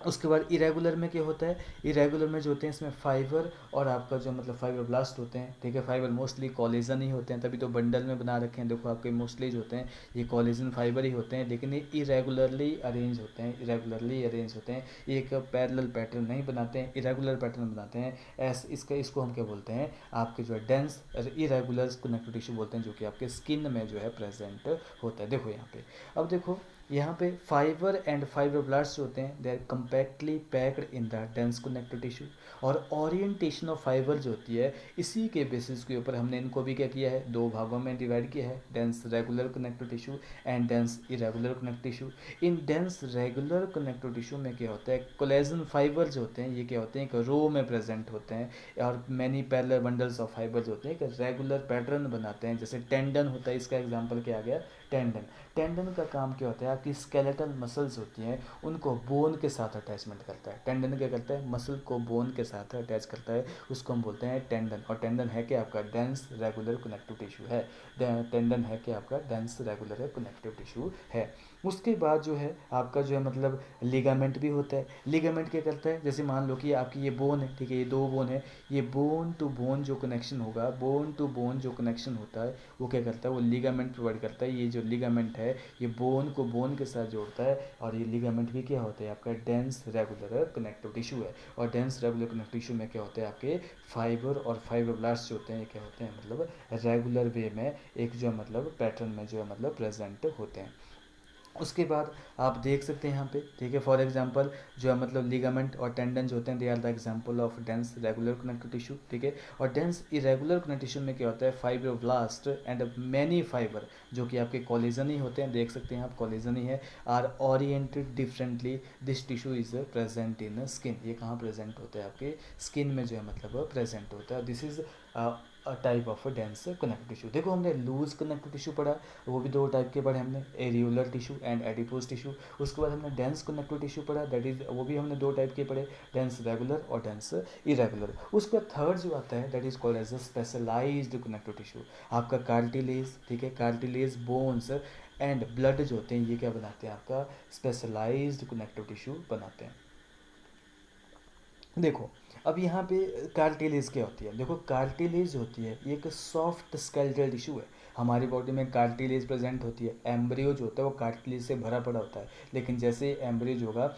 उसके बाद इरेगुलर में क्या होता है, इरेगुलर में जो होते हैं इसमें फाइबर और आपका जो मतलब फाइब्रोब्लास्ट होते हैं, ठीक है, फाइबर मोस्टली कॉलेजन ही होते हैं, तभी तो बंडल में बना रखे हैं, देखो आपके मोस्टली जो होते हैं ये कॉलेजन फाइबर ही होते हैं, लेकिन ये इरेगुलरली अरेंज होते हैं, इरेगुलरली अरेंज होते हैं, एक पैरेलल पैटर्न नहीं बनाते हैं, इरेगुलर पैटर्न बनाते हैं। इसको हम क्या बोलते हैं, आपके जो है डेंस इरेगुलर कनेक्टिव टिश्यू बोलते हैं, जो कि आपके स्किन में जो है प्रेजेंट होता है। देखो यहाँ पे, अब देखो यहाँ पे फाइबर एंड फाइब्रोब्लास्ट होते हैं, they are compactly packed in the dense connective tissue, और ओरिएंटेशन ऑफ फाइबर जो होती है, इसी के बेसिस के ऊपर हमने इनको भी क्या किया है, दो भागों में डिवाइड किया है, dense regular connective tissue and dense irregular connective tissue. In dense regular connective tissue में क्या होता है, कोलेजन फाइबर जो होते हैं ये क्या होते हैं, एक रो में प्रेजेंट होते हैं, और many parallel bundles of fibre जो होते हैं एक रेगुलर पैटर्न बनाते हैं, जैसे टेंडन होता है, इसका एग्जाम्पल क्या आ गया, टेंडन। टेंडन का काम क्या होता है, आपकी स्केलेटल मसल्स होती हैं उनको बोन के साथ अटैचमेंट करता है, टेंडन क्या करता है, मसल को बोन के साथ अटैच करता है, उसको हम बोलते हैं टेंडन। और टेंडन है कि आपका डेंस रेगुलर कनेक्टिव टिश्यू है, टेंडन है कि आपका डेंस रेगुलर कनेक्टिव टिश्यू है। उसके बाद जो है आपका जो है मतलब लिगामेंट भी होता है। लिगामेंट क्या करता है, जैसे मान लो कि आपकी ये बोन है, ठीक है, ये दो बोन है, ये बोन टू बोन जो कनेक्शन होगा, बोन टू बोन जो कनेक्शन होता है वो क्या करता है, वो लिगामेंट प्रोवाइड करता है। ये जो लिगामेंट है ये बोन को बोन के साथ जोड़ता है, और ये लिगामेंट भी क्या होता है, आपका डेंस रेगुलर कनेक्टिव टिश्यू है। और डेंस रेगुलर कनेक्टिव टिश्यू में क्या होता है, आपके फाइबर और फाइब्रोब्लास्ट जो होते हैं ये क्या होते हैं, मतलब रेगुलर वे में एक जो मतलब पैटर्न में जो है मतलब प्रेजेंट होते हैं। उसके बाद आप देख सकते हैं यहाँ पे, ठीक है, फॉर एग्जांपल जो है मतलब लिगामेंट और टेंडन जो होते हैं, they are the example of dense regular connective tissue, ठीक है। और डेंस इरेगुलर कनेक्टिव टिश्यू में क्या होता है, फाइब्रोब्लास्ट एंड मैनी फाइबर जो कि आपके कॉलेजन ही होते हैं, देख सकते हैं आप कॉलेजन ही है, are oriented differently, this tissue is present in skin, ये कहाँ प्रेजेंट होता है, आपके स्किन में जो है मतलब प्रेजेंट होता है। This is type of dense connective tissue. देखो हमने लूज कनेक्टिव टिश्यू पढ़ा, वो भी दो टाइप के पढ़े हमने, areolar tissue and adipose tissue. उसके बाद हमने डेंस कनेक्टिव टिश्यू पढ़ा, दैट इज वो भी हमने दो टाइप के पढ़े, डेंस रेगुलर और डेंस इरेगुलर। उसके बाद थर्ड जो आता है that is called as a specialised connective tissue, आपका कार्टिलेज, ठीक है, कार्टिलेज बोन्स एंड ब्लड जो होते हैं ये क्या बनाते हैं, आपका स्पेशलाइज्ड कनेक्टिव टिश्यू बनाते हैं। देखो अब यहाँ पे कार्टिलेज क्या होती है, देखो कार्टिलेज होती है ये एक सॉफ्ट स्केलेटल टिश्यू है, हमारी बॉडी में कार्टिलेज प्रेजेंट होती है। एम्ब्रियो जो होता है वो कार्टिलेज से भरा पड़ा होता है, लेकिन जैसे एम्ब्रियो होगा,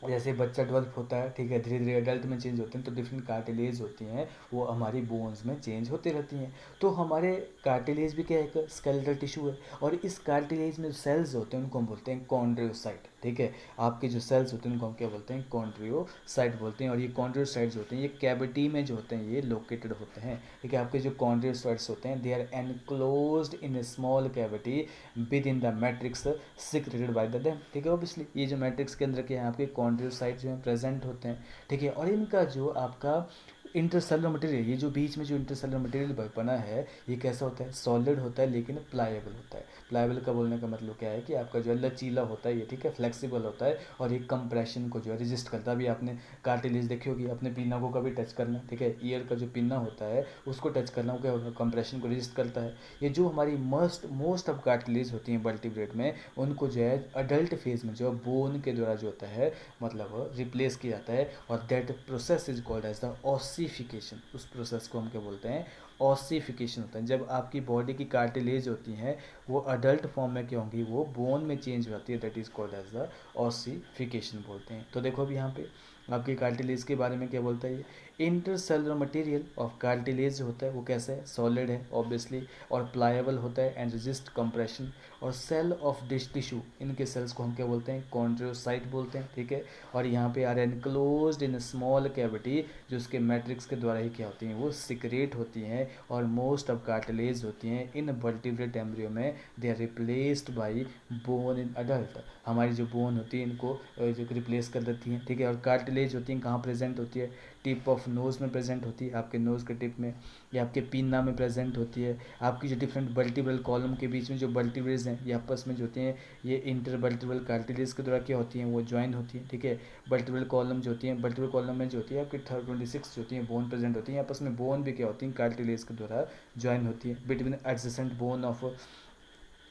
जैसे बच्चा डेवलप होता है, ठीक है, धीरे धीरे एडल्ट में चेंज होते हैं, तो डिफरेंट कार्टिलेज होती हैं वो हमारी बोन्स में चेंज होती रहती हैं। तो हमारे कार्टिलेज भी क्या है, एक स्केलेटल टिश्यू है, और इस कार्टिलेज में जो सेल्स होते हैं उनको हम बोलते हैं कॉन्ड्रियोसाइट, ठीक है। आपके जो सेल्स होते हैं उनको हम क्या बोलते हैं, कॉन्ड्रियोसाइट बोलते हैं। और ये कॉन्ड्रियोसाइट्स होते हैं ये कैविटी में जो होते हैं ये लोकेटेड होते हैं, ठीक है। आपके जो कॉन्ड्रियोसाइट्स होते हैं they are enclosed in a small cavity within the matrix secreted by the them, ठीक है। ऑब्वियसली ये जो मैट्रिक्स के अंदर के हैं आपके कॉन्ड्रियोसाइट जो है प्रेजेंट होते हैं, ठीक है। और इनका जो आपका इंटरसेलुलर मटेरियल, ये जो बीच में जो इंटरसेलुलर मटेरियल बना है ये कैसा होता है, सॉलिड होता है लेकिन प्लाएबल होता है। प्लाएबल का बोलने का मतलब क्या है कि आपका जो है लचीला होता है ये, ठीक है, फ्लेक्सिबल होता है, और ये कंप्रेशन को जो है रेजिस्ट करता है। अभी आपने कार्टिलेज देखी होगी, अपने पिन्ना को कभी टच करना, ठीक है, ईयर का जो पिन्ना होता है उसको टच करना, वो क्या होगा, कंप्रेशन को रेजिस्ट करता है। ये जो हमारी मोस्ट ऑफ कार्टिलेज होती हैं वर्टिब्रेट में, उनको जो है अडल्ट फेज में जो है बोन के द्वारा जो होता है मतलब रिप्लेस किया जाता है, और that process is called as the ossification. उस प्रोसेस को हम क्या बोलते हैं, ऑसिफिकेशन होता है। जब आपकी बॉडी की कार्टिलेज होती हैं वो अडल्ट फॉर्म में क्या होंगी, वो बोन में चेंज हो जाती है, that is called as the ossification बोलते हैं। तो देखो अभी यहाँ पे आपकी कार्टिलेज के बारे में क्या बोलता है, ये इंटरसेलुलर मटेरियल ऑफ कार्टिलेज जो होता है वो कैसा है, सॉलिड है ऑब्वियसली, और प्लाएबल होता है एंड रेजिस्ट कंप्रेशन। और सेल ऑफ डिश टिश्यू, इनके सेल्स को हम क्या बोलते हैं, कॉन्ड्रियोसाइट बोलते हैं, ठीक है। और यहाँ पे are enclosed in small cavity, जो उसके मैट्रिक्स के द्वारा ही क्या होती हैं, वो सिक्रेट होती हैं। और मोस्ट ऑफ कार्टिलेज होती हैं इन वर्टिब्रेट एम्ब्रियो में, they are replaced by bone in adult. हमारी जो बोन होती है इनको जो रिप्लेस कर देती हैं, ठीक है। और कार्टिलेज कार्टिलेज होती हैं कहाँ प्रेजेंट होती है, टिप ऑफ नोज़ में प्रेजेंट होती है, आपके नोज़ के टिप में, या आपके पिन्ना में प्रेजेंट होती है। आपकी जो डिफरेंट वर्टिब्रल कॉलम के बीच में जो वर्टिब्रेज हैं ये आपस में जो होती हैं ये इंटरवर्टिब्रल कार्टिलेज के द्वारा क्या होती हैं वो ज्वाइन होती हैं, ठीक है। वर्टिब्रल कॉलम जो होती है, वर्टिब्रल कॉलम में जो होती है आपकी 26 जो होती है बोन प्रेजेंट होती है, आपस में बोन भी क्या होती हैं कार्टिलेज के द्वारा ज्वाइन होती है between adjacent bone of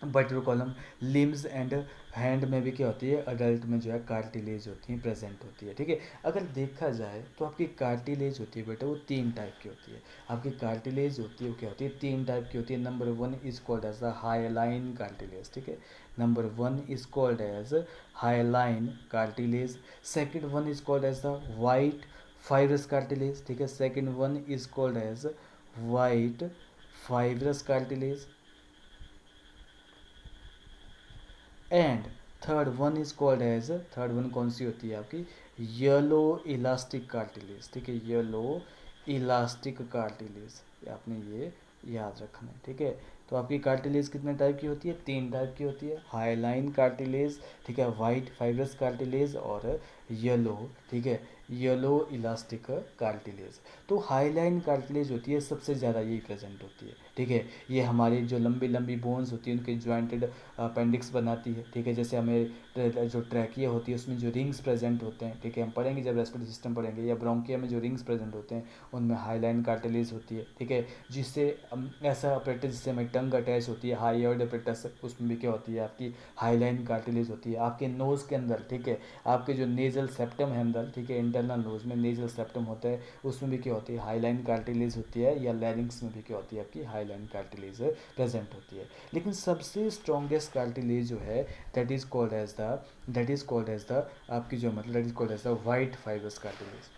vertebral column. Limbs and hand में भी क्या होती है अडल्ट में जो है कार्टिलेज होती है प्रेजेंट होती है, ठीक है। अगर देखा जाए तो आपकी कार्टिलेज होती है बेटा वो 3 टाइप की होती है। आपकी कार्टिलेज होती है वो क्या होती है 3 टाइप की होती है। Number 1 is called as the hyaline cartilage, ठीक है। Number 1 is called as hyaline cartilage. Second one is called as the white fibrous cartilage, ठीक है। Second one is called as white fibrous cartilage and third one is called as, third one कौन सी होती है आपकी yellow elastic cartilage, ठीक है। Yellow elastic cartilage आपने ये याद रखना है, ठीक है। तो आपकी कार्टिलेज कितने टाइप की होती है 3 टाइप की होती है। हाईलाइन कार्टिलेज, ठीक है, वाइट फाइब्रस कार्टिलेज और येलो, ठीक है, येलो इलास्टिक कार्टिलेज। तो हाईलाइन कार्टिलेज होती है सबसे ज़्यादा यही प्रेजेंट होती है, ठीक है। ये हमारी जो लंबी लंबी बोन्स होती है उनके ज्वाइंटेड अपेंडिक्स बनाती है, ठीक है। जैसे हमें जो ट्रैकिया होती है उसमें जो रिंग्स प्रेजेंट होते हैं, ठीक है, हम पढ़ेंगे जब रेस्पिरेटरी सिस्टम पढ़ेंगे, या ब्रोंकिया में जो रिंग्स प्रेजेंट होते हैं उनमें हाईलाइन कार्टिलेज होती है, ठीक है। जिससे ऐसा अपरेटस जिससे हमें टंग अटैच होती है हाईयर्ड अपरेटस, उसमें भी क्या होती है आपकी हाईलाइन कार्टिलेज होती है। आपके नोज़ के अंदर, ठीक है, आपके जो नेजल सेप्टम है अंदर, ठीक है, इंटरनल नोज में नेजल सेप्टम होता है उसमें भी क्या होती है हाईलाइन कार्टिलेज होती है, या लैरिंग्स में भी क्या होती है आपकी हाईलाइन कार्टिलेज प्रेजेंट होती है। लेकिन सबसे स्ट्रॉन्गेस्ट कार्टिलेज जो है that is called as the आपकी जो मतलब that is called as the white fibrous cartilage.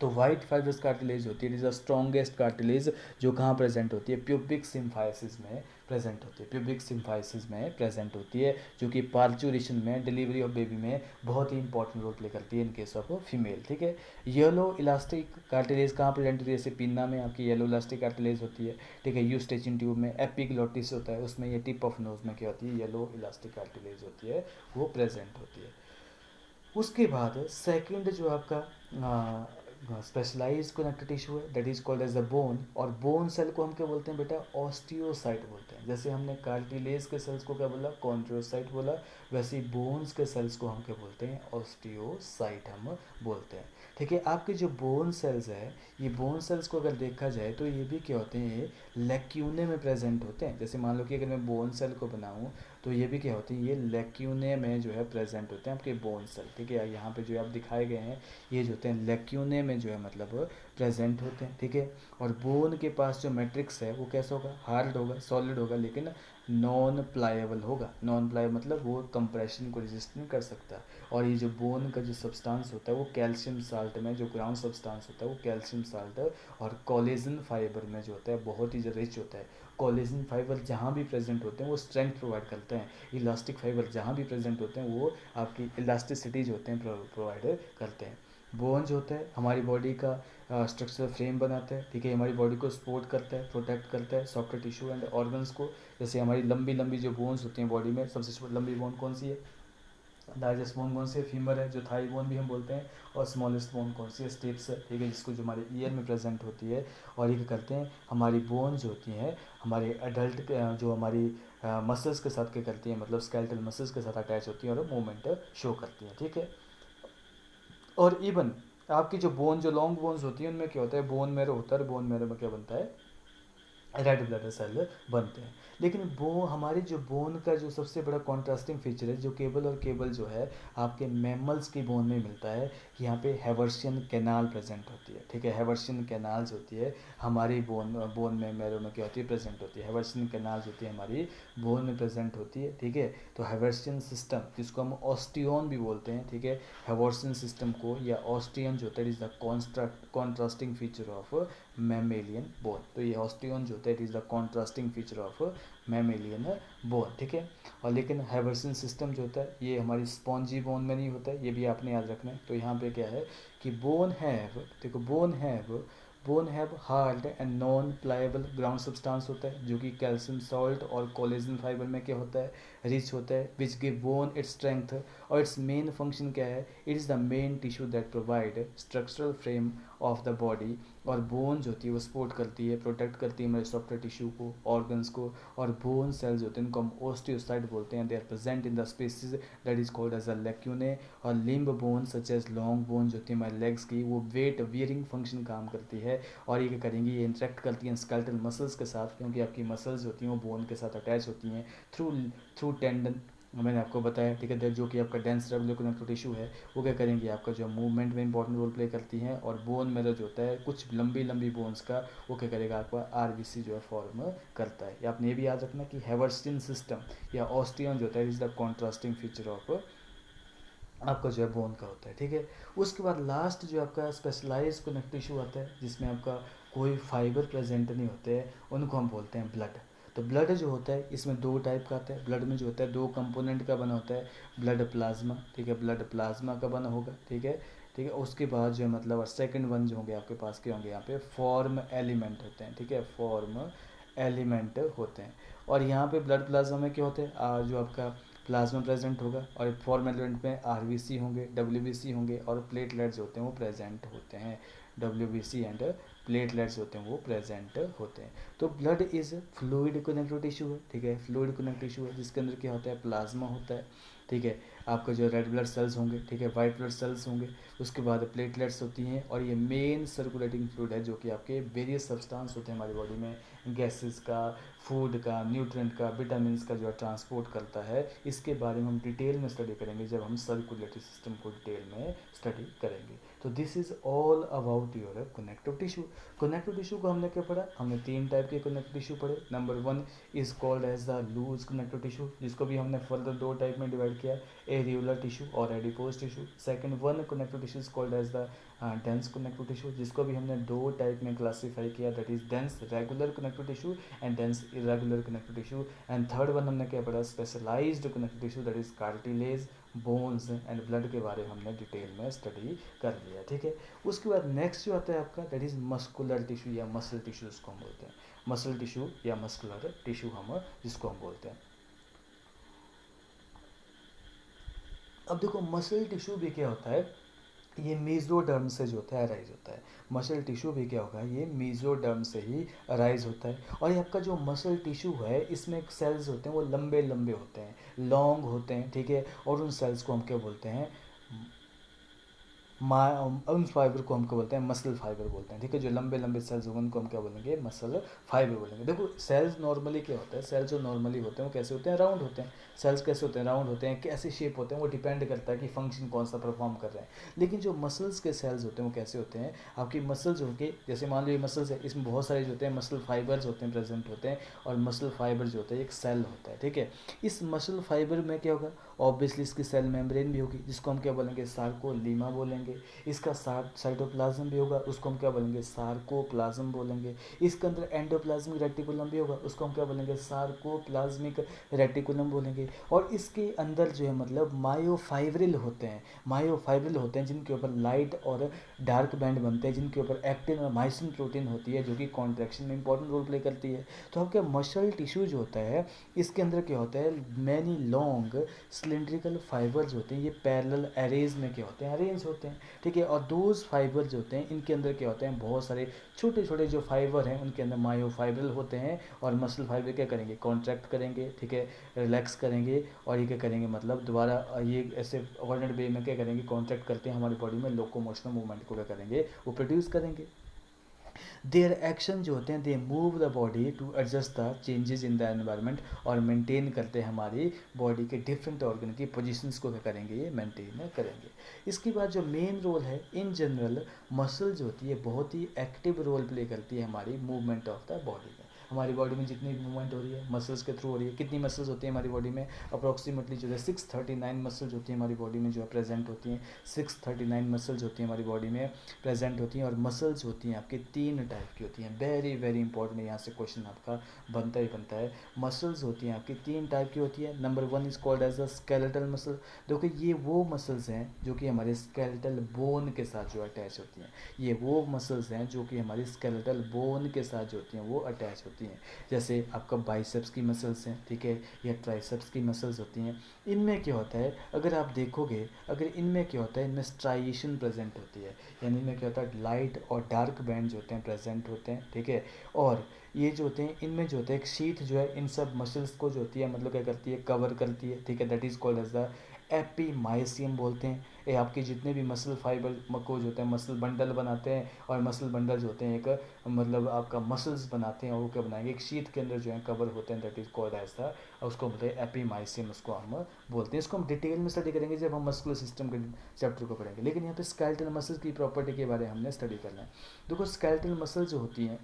तो वाइट फाइब्रस कार्टिलेज होती है, it is the strongest cartilage जो कहाँ प्रेजेंट होती है प्यूबिक सिम्फाइसिस में प्रेजेंट होती है, प्यूबिक सिम्फाइसिस में प्रेजेंट होती है, जो कि पार्चुरेशन में डिलीवरी ऑफ बेबी में बहुत ही इंपॉर्टेंट रोल प्ले करती है इन केस ऑफ फीमेल, ठीक है। येलो इलास्टिक कार्टिलेज कहाँ प्रेजेंट होती है जैसे पिन्ना में आपकी येलो इलास्टिक कार्टिलेज होती है, ठीक है। यूस्टेचिन ट्यूब में एपिग्लोटिस होता है उसमें ये टिप ऑफ नोज में क्या होती है येलो इलास्टिक कार्टिलेज होती है वो प्रेजेंट होती है। उसके बाद सेकंड जो आपका स्पेशलाइज कनेक्टिव टिश्यू है that is called as the bone, और बोन सेल को हम क्या बोलते हैं बेटा ऑस्टियोसाइट बोलते हैं। जैसे हमने कार्टिलेज के सेल्स को क्या बोला कॉन्ड्रोसाइट बोला, वैसे ही बोन्स के सेल्स को हम क्या बोलते हैं ऑस्टियोसाइट हम बोलते हैं, ठीक है। आपके जो बोन सेल्स है ये बोन सेल्स को अगर देखा जाए तो ये भी क्या होते हैं लेक्यूने में प्रेजेंट होते हैं। जैसे मान लो कि अगर मैं बोन सेल को बनाऊँ तो ये भी क्या होती है ये लेक्यूने में जो है प्रेजेंट होते हैं आपके बोन सेल, ठीक है। यहाँ पे जो आप दिखाए गए हैं ये जो होते हैं लेक्यूने में जो है मतलब प्रेजेंट होते हैं, ठीक है। और बोन के पास जो मैट्रिक्स है वो कैसा होगा हार्ड होगा सॉलिड होगा लेकिन नॉन प्लाएबल होगा। नॉन प्लाएबल मतलब वो कंप्रेशन को रेजिस्ट नहीं कर सकता। और ये जो बोन का जो सब्सटेंस होता है वो कैल्शियम साल्ट में जो ग्राउंड सब्सटेंस होता है वो कैल्शियम साल्ट और कोलेजन फाइबर में जो होता है बहुत ही रिच होता है। कोलेजन फाइबर जहाँ भी प्रेजेंट होते हैं वो स्ट्रेंथ प्रोवाइड करते हैं, इलास्टिक फाइबर जहाँ भी प्रेजेंट होते हैं वो आपकी इलास्टिसिटी जो होते हैं प्रोवाइड करते हैं। बोन जो होता है हमारी बॉडी का स्ट्रक्चरल फ्रेम बनाता है, ठीक है, हमारी बॉडी को सपोर्ट करता है प्रोटेक्ट करता है सॉफ्टवेयर टिश्यू एंड ऑर्गन्स को। जैसे हमारी लंबी लंबी जो बोन्स होती हैं बॉडी में सबसे लंबी बोन कौन सी है लार्जेस्ट बोन कौन सी है फीमर है जो थाई बोन भी हम बोलते हैं, और स्मॉलेस्ट बोन कौन सी है स्टेप्स है, ठीक है, जिसको जो हमारे ईयर में प्रेजेंट होती है। और ये क्या करते हैं हमारी बोन जो होती हैं हमारे अडल्ट जो हमारी मसल्स के साथ क्या करती हैं मतलब स्केलेटल मसल्स के साथ अटैच होती हैं और मूवमेंट शो करती हैं, ठीक है। और इवन आपकी जो बोन जो लॉन्ग बोन्स होती हैं उनमें क्या होता है बोन मैरो होता है, बोन मैरो में क्या बनता है रेड ब्लड सेल बनते हैं। लेकिन वो हमारी जो बोन का जो सबसे बड़ा कॉन्ट्रास्टिंग फीचर है जो केबल और केबल जो है आपके मैमल्स की बोन में मिलता है कि यहाँ पे हेवर्शियन कैनाल प्रेजेंट होती है, ठीक है। हेवर्शियन कैनाल्स होती है हमारी बोन में मैरो में क्या होती है प्रेजेंट होती है, हेवर्शियन कैनाल्स होती है हमारी बोन में प्रेजेंट होती है, ठीक है। तो हेवर्शियन सिस्टम जिसको हम ऑस्टियन भी बोलते हैं, ठीक है, हेवर्शियन सिस्टम को या ऑस्टियन जो होता है is the contrasting feature of mammalian bone. तो ये ऑस्टियन जो होता है it is the contrasting feature of mammalian bone, ठीक है। और लेकिन हैवर्सन सिस्टम जो होता है ये हमारी स्पॉन्जी बोन में नहीं होता है, ये भी आपने याद रखना है। तो यहाँ पे क्या है कि bone have hard and non pliable ground substance होता है जो कि कैल्शियम सॉल्ट और कोलेजन फाइबर में क्या होता है रिच होता है, which give bone its strength. और इट्स मेन फंक्शन क्या है, it is the main tissue that provide structural frame of the body. और बोन जो होती है वो सपोर्ट करती है, प्रोटेक्ट करती है हमारे सॉफ्टवेयर टिश्यू को, ऑर्गन्स को। और बोन सेल्स होते हैं उनको हम ओस्टियोसाइट बोलते हैं। They are present in the spaces that is called as a lacunae. और limb bone such as long bone जो होती है हमारे लेग्स की, वो वेट वियरिंग फंक्शन काम करती है। और ये क्या करेंगी, ये इंटरेक्ट करती हैं स्केलेटल मसल्स के साथ, क्योंकि आपकी मसल्स होती हैं वो बोन के साथ अटैच होती हैं थ्रू थ्रू टेंडन। मैंने आपको बताया, ठीक है, जो कि आपका डेंस रेगुलर कनेक्टिव टिश्यू है, वो क्या करेंगे, आपका जो मूवमेंट में इंपॉर्टेंट रोल प्ले करती हैं। और बोन मेरा जो होता है कुछ लंबी लंबी बोन्स का, वो क्या करेगा, आपका आरबीसी जो है फॉर्म करता है। आपने ये भी याद रखना कि हेवर्सिन सिस्टम या ऑस्टियन जो होता है is the contrasting feature of आपका जो है बोन का होता है, ठीक है। उसके बाद लास्ट जो आपका स्पेशलाइज कनेक्टिव टिश्यू आता है, जिसमें आपका कोई फाइबर प्रेजेंट नहीं होते हैं, उनको हम बोलते हैं ब्लड। तो ब्लड जो होता है इसमें दो टाइप का आता है। ब्लड में जो होता है दो कंपोनेंट का बना होता है, ब्लड प्लाज्मा, ठीक है, ब्लड प्लाज्मा का बना होगा, ठीक है, ठीक है। उसके बाद जो है मतलब और सेकंड वन जो होंगे आपके पास के होंगे यहाँ पे फॉर्म एलिमेंट होते हैं, ठीक है, फॉर्म एलिमेंट होते हैं। और यहाँ पे ब्लड प्लाज्मा में क्या होते हैं, जो आपका प्लाज्मा प्रेजेंट होगा, और फॉर्म एलिमेंट में आरबीसी होंगे, डब्ल्यूबीसी होंगे, और प्लेटलेट्स होते हैं वो प्रेजेंट होते हैं। डब्ल्यूबीसी एंड प्लेटलेट्स होते हैं वो प्रेजेंट होते हैं। तो blood is fluid connective tissue है, ठीक है, फ्लूइड कनेक्टिव टिश्यू है, जिसके अंदर क्या होता है, प्लाज्मा होता है, ठीक है। आपका जो रेड ब्लड सेल्स होंगे, ठीक है, वाइट ब्लड सेल्स होंगे, उसके बाद प्लेटलेट्स होती हैं। और ये मेन सर्कुलेटिंग फ्लूइड है जो कि आपके वेरियस सब्सटेंस होते हैं हमारी बॉडी में, गैसेस का, फूड का, न्यूट्रिएंट का, विटामिन का जो है ट्रांसपोर्ट करता है। इसके बारे में हम डिटेल में स्टडी करेंगे जब हम सर्कुलेटरी सिस्टम को डिटेल में स्टडी करेंगे। तो this is all about your connective tissue. Connective tissue को हमने क्या पढ़ा, हमने तीन टाइप के कनेक्टिव टिश्यू पढ़े। Number one is called as the loose connective tissue, जिसको भी हमने फर्दर दो टाइप में डिवाइड किया, एरियोलर टिश्यू और adipose tissue. Second one connective tissue is called as the dense connective tissue, जिसको भी हमने दो टाइप में क्लासीफाई किया, that is dense regular connective tissue and dense irregular connective tissue. And third one हमने क्या पढ़ा, specialised connective tissue, that is cartilage, bones and blood के बारे में हमने डिटेल में स्टडी कर लिया, ठीक है। उसके बाद नेक्स्ट जो आता है आपका, दैट इज मस्कुलर टिश्यू या मसल टिश्यू जिसको हम बोलते हैं, मसल टिश्यू या मस्कुलर टिश्यू हम जिसको हम बोलते हैं। अब देखो मसल टिश्यू भी क्या होता है, ये मेसोडर्म से जो होता है अराइज होता है। मसल टिश्यू भी क्या होगा, ये मेसोडर्म से ही अराइज होता है। और ये आपका जो मसल टिश्यू है इसमें सेल्स होते हैं वो लंबे लंबे होते हैं, लॉन्ग होते हैं, ठीक है। और उन सेल्स को हम क्या बोलते हैं, उन फाइबर को हम क्या बोलते हैं, मसल फाइबर बोलते हैं, ठीक है। जो लंबे लंबे सेल्स होंगे उनको हम क्या बोलेंगे, मसल फाइबर बोलेंगे। देखो सेल्स नॉर्मली क्या होता है, सेल्स जो नॉर्मली होते हैं वो कैसे होते हैं, राउंड होते हैं। सेल्स कैसे होते हैं, राउंड होते हैं। कैसे शेप होते हैं वो डिपेंड करता है कि फंक्शन कौन सा परफॉर्म कर रहे हैं। लेकिन जो मसल्स के सेल्स होते हैं वो कैसे होते हैं, आपकी मसल्स होंगे, जैसे मान लो ये मसल्स है, इसमें बहुत सारे जो होते हैं मसल फाइबर्स होते हैं प्रेजेंट होते हैं। और मसल फाइबर जो होता है एक सेल होता है, ठीक है। इस मसल फाइबर में क्या होगा, ऑब्वियसली इसकी सेल मेम्ब्रेन भी होगी, जिसको हम क्या बोलेंगे, सार्कोलीमा बोलेंगे। इसका साइटोप्लाज्म भी होगा, उसको हम क्या बोलेंगे, सार्कोप्लाज्म बोलेंगे। इसके अंदर एंडोप्लाज्मिक रेटिकुलम भी होगा, उसको हम क्या बोलेंगे, सार्कोप्लाज्मिक रेटिकुलम बोलेंगे। और इसके अंदर जो है मतलब मायोफाइब्रिल होते हैं, मायोफाइब्रिल होते हैं जिनके ऊपर लाइट और डार्क बैंड बनते हैं, जिनके ऊपर एक्टिन और माइसिन प्रोटीन होती है जो कि कॉन्ट्रैक्शन में इंपॉर्टेंट रोल प्ले करती है। तो आपका मसल टिश्यू जो होता है इसके अंदर क्या होता है, मैनी लॉन्ग सिलिंड्रिकल फाइबर्स होते हैं, ये पैरेलल अरेज में क्या होते हैं, अरेंज होते हैं, ठीक है। और दोज फाइबर जो होते हैं इनके अंदर क्या होते हैं, बहुत सारे छोटे छोटे जो फाइबर हैं उनके अंदर मायोफाइब्रल होते हैं। और मसल फाइबर क्या करेंगे, कॉन्ट्रैक्ट करेंगे, ठीक है, रिलैक्स करेंगे। और ये क्या करेंगे, मतलब दोबारा ये ऐसे ऑल्टरनेट वे में क्या करेंगे, कॉन्ट्रैक्ट करते हैं हमारी बॉडी में, लोकोमोशनल मूवमेंट को क्या करेंगे, वो प्रोड्यूस करेंगे। देयर एक्शन जो होते हैं, they move the body to adjust the changes in the environment, और मेंटेन करते हैं हमारी बॉडी के डिफरेंट ऑर्गन की पोजीशंस को क्या करेंगे, ये मेंटेन करेंगे। इसके बाद जो मेन रोल है, इन जनरल मसल जो होती है बहुत ही एक्टिव रोल प्ले करती है हमारी मूवमेंट ऑफ द बॉडी में। हमारी बॉडी में जितनी भी मूवमेंट हो रही है मसल्स के थ्रू हो रही है। कितनी मसल्स होती है हमारी बॉडी में, अप्रॉक्सीमेटली जो है 639 मसल्स होती हैं हमारी बॉडी में जो है प्रेजेंट होती हैं। 639 मसल्स होती हैं हमारी बॉडी में प्रेजेंट होती हैं। और मसल्स होती हैं आपकी तीन टाइप की होती हैं, वेरी वेरी इंपॉर्टेंट है, यहाँ से क्वेश्चन आपका बनता ही बनता है। मसल्स होती हैं आपकी तीन टाइप की होती है। Number one is called as a skeletal muscle. देखो ये वो मसल्स हैं जो कि हमारे स्केलेटल बोन के साथ जो अटैच होती हैं। ये वो मसल्स हैं जो कि हमारी स्केलेटल बोन के साथ जो होती हैं वो अटैच होती हैं। होती हैं, जैसे आपका बाइसेप्स की मसल्स हैं, ठीक है, या ट्राइसेप्स की मसल्स होती हैं। इनमें क्या होता है, अगर आप देखोगे, अगर इनमें क्या होता है, इनमें स्ट्राइएशन प्रेजेंट होती है, यानी इनमें क्या होता है, लाइट और डार्क बैंड जो होते हैं प्रेजेंट होते हैं, ठीक है। और ये जो होते हैं, इनमें जो होता है एक शीथ जो है इन सब मसल्स को जो होती है मतलब क्या करती है, कवर करती है, ठीक है। That is called as the epimysium बोलते हैं। ये आपके जितने भी मसल फाइबर को जो होते हैं मसल बंडल बनाते हैं, और मसल बंडल जो होते हैं एक मतलब आपका मसल्स बनाते हैं, और वो क्या बनाएंगे, एक शीट के अंदर जो है कवर होते हैं, that is called as the, उसको बोलते हैं एपीमाइसियम, उसको हम बोलते हैं। इसको हम डिटेल में स्टडी करेंगे जब हम मस्कुलर सिस्टम के चैप्टर को पढ़ेंगे, लेकिन यहाँ पे स्केलेटल मसल्स की प्रॉपर्टी के बारे में हमने स्टडी करना है। देखो स्केलेटल मसल जो होती हैं,